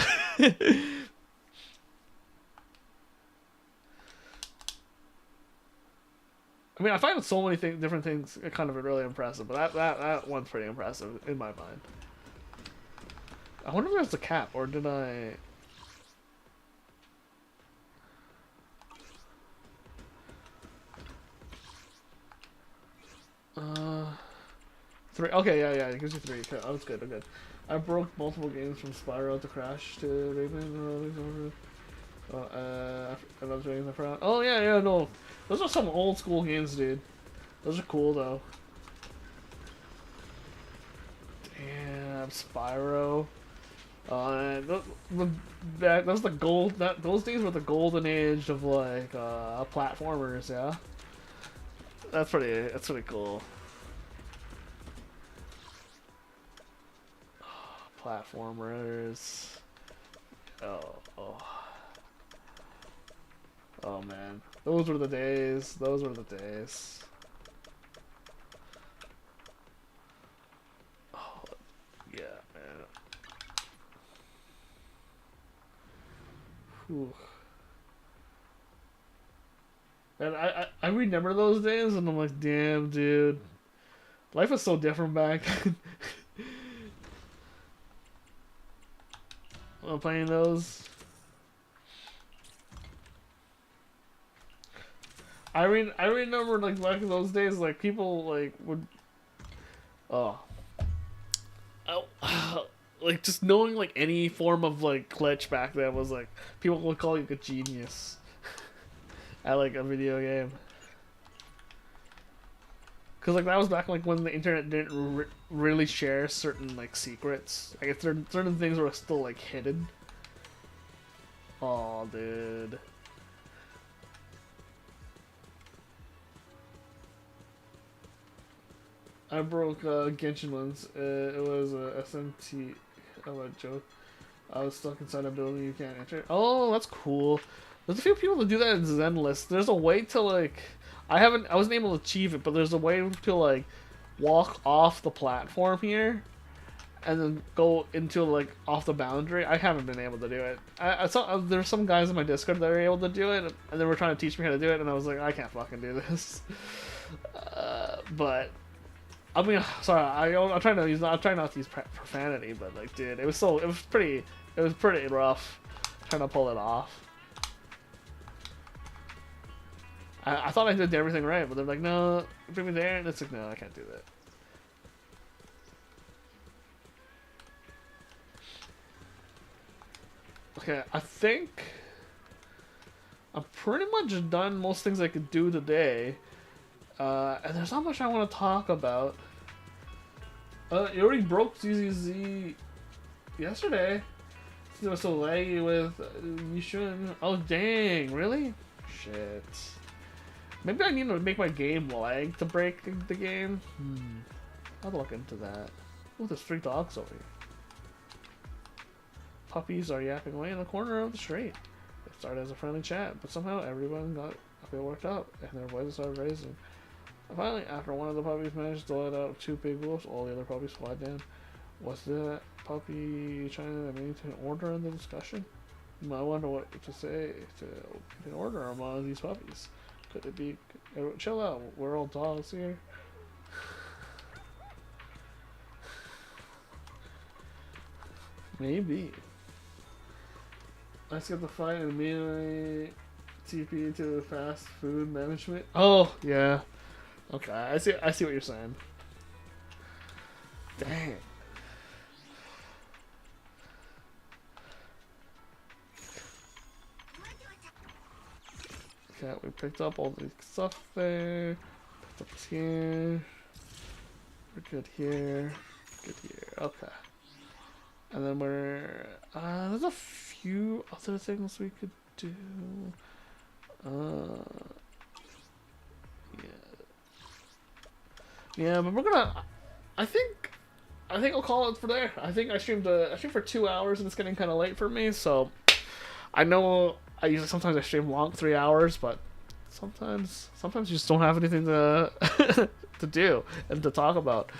I mean, I find so many different things kind of really impressive, but that one's pretty impressive in my mind. I wonder if there's a cap, or did I... Three. Okay, yeah, it gives you 3. Okay, oh, that's good, good. I broke multiple games from Spyro to Crash to Rayman. I love doing the front. Oh yeah, no. Those are some old school games, dude. Those are cool though. Damn, Spyro. That was the gold. Those days were the golden age of like platformers. Yeah, that's pretty cool. Platformers. Oh man, those were the days. Those were the days. Oh yeah, man. Whew. And I remember those days, and I'm like, damn, dude, life was so different back then. While playing those. I remember like back in those days, like people like would, like just knowing like any form of like glitch back then was like people would call you a genius at like a video game. Cause like that was back like when the internet didn't really share certain like secrets. I guess certain things were still like hidden. Oh, dude. I broke Genshin once. It was a SMT. Oh, a joke. I was stuck inside a building you can't enter. Oh, that's cool. There's a few people that do that in Zenlist. There's a way to like, I wasn't able to achieve it, but there's a way to like walk off the platform here, and then go into like off the boundary. I haven't been able to do it. I saw there's some guys in my Discord that were able to do it, and they were trying to teach me how to do it, and I was like, I can't fucking do this. But I mean, sorry, I'm trying not to use profanity, but like, dude, it was pretty rough trying to pull it off. I thought I did everything right, but they're like, no, bring me there, and it's like, no, I can't do that. Okay, I think I'm pretty much done most things I could do today. And there's not much I want to talk about. You already broke ZZZ yesterday. It was so laggy with Yishun. Oh, dang, really? Shit. Maybe I need to make my game lag to break the game. I'll look into that. Oh, there's 3 dogs over here. Puppies are yapping away in the corner of the street. They started as a friendly chat, but somehow everyone got a bit worked up, and their voices started raising. Finally, after one of the puppies managed to let out 2 big wolves, all the other puppies flied down. Was the puppy trying to maintain order in the discussion? I wonder what to say to maintain order among these puppies. Could it be... Chill out, we're all dogs here. Maybe. Let's get the fight and immediately TP to fast food management. Oh, yeah. Okay, I see what you're saying. Dang. Okay, we picked up all the stuff there. Picked up this here. We're good here. Good here. Okay. And then we're... there's a few other things we could do. Yeah, but we're gonna... I think I'll call it for there. I think I streamed for 2 hours and it's getting kind of late for me, so... I know sometimes I stream long 3 hours, but sometimes you just don't have anything to to do and to talk about.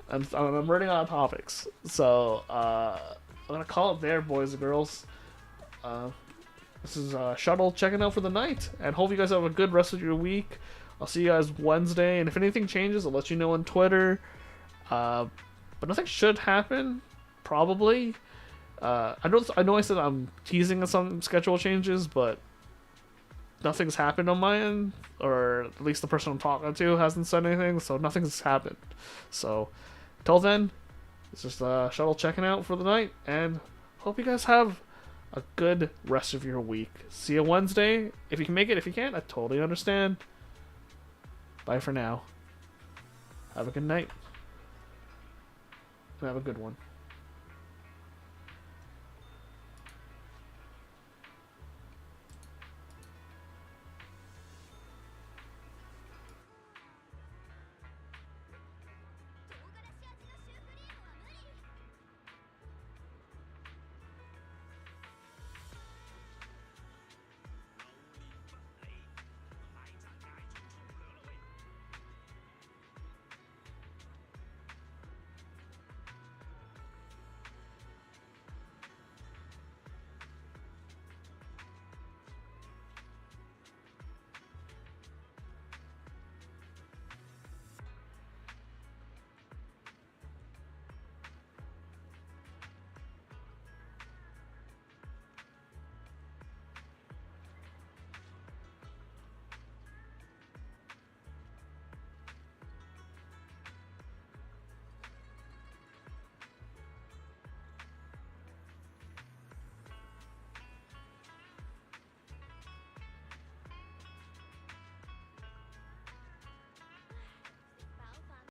And I'm running out of topics, so I'm gonna call it there, boys and girls. This is Shuttle checking out for the night, and hope you guys have a good rest of your week. I'll see you guys Wednesday, and if anything changes, I'll let you know on Twitter. But nothing should happen, probably. I know I said I'm teasing some schedule changes, but nothing's happened on my end, or at least the person I'm talking to hasn't said anything, so nothing's happened. So, until then, it's just Shuttle checking out for the night, and hope you guys have a good rest of your week. See you Wednesday. If you can make it, if you can't, I totally understand. Bye for now. Have a good night. And have a good one.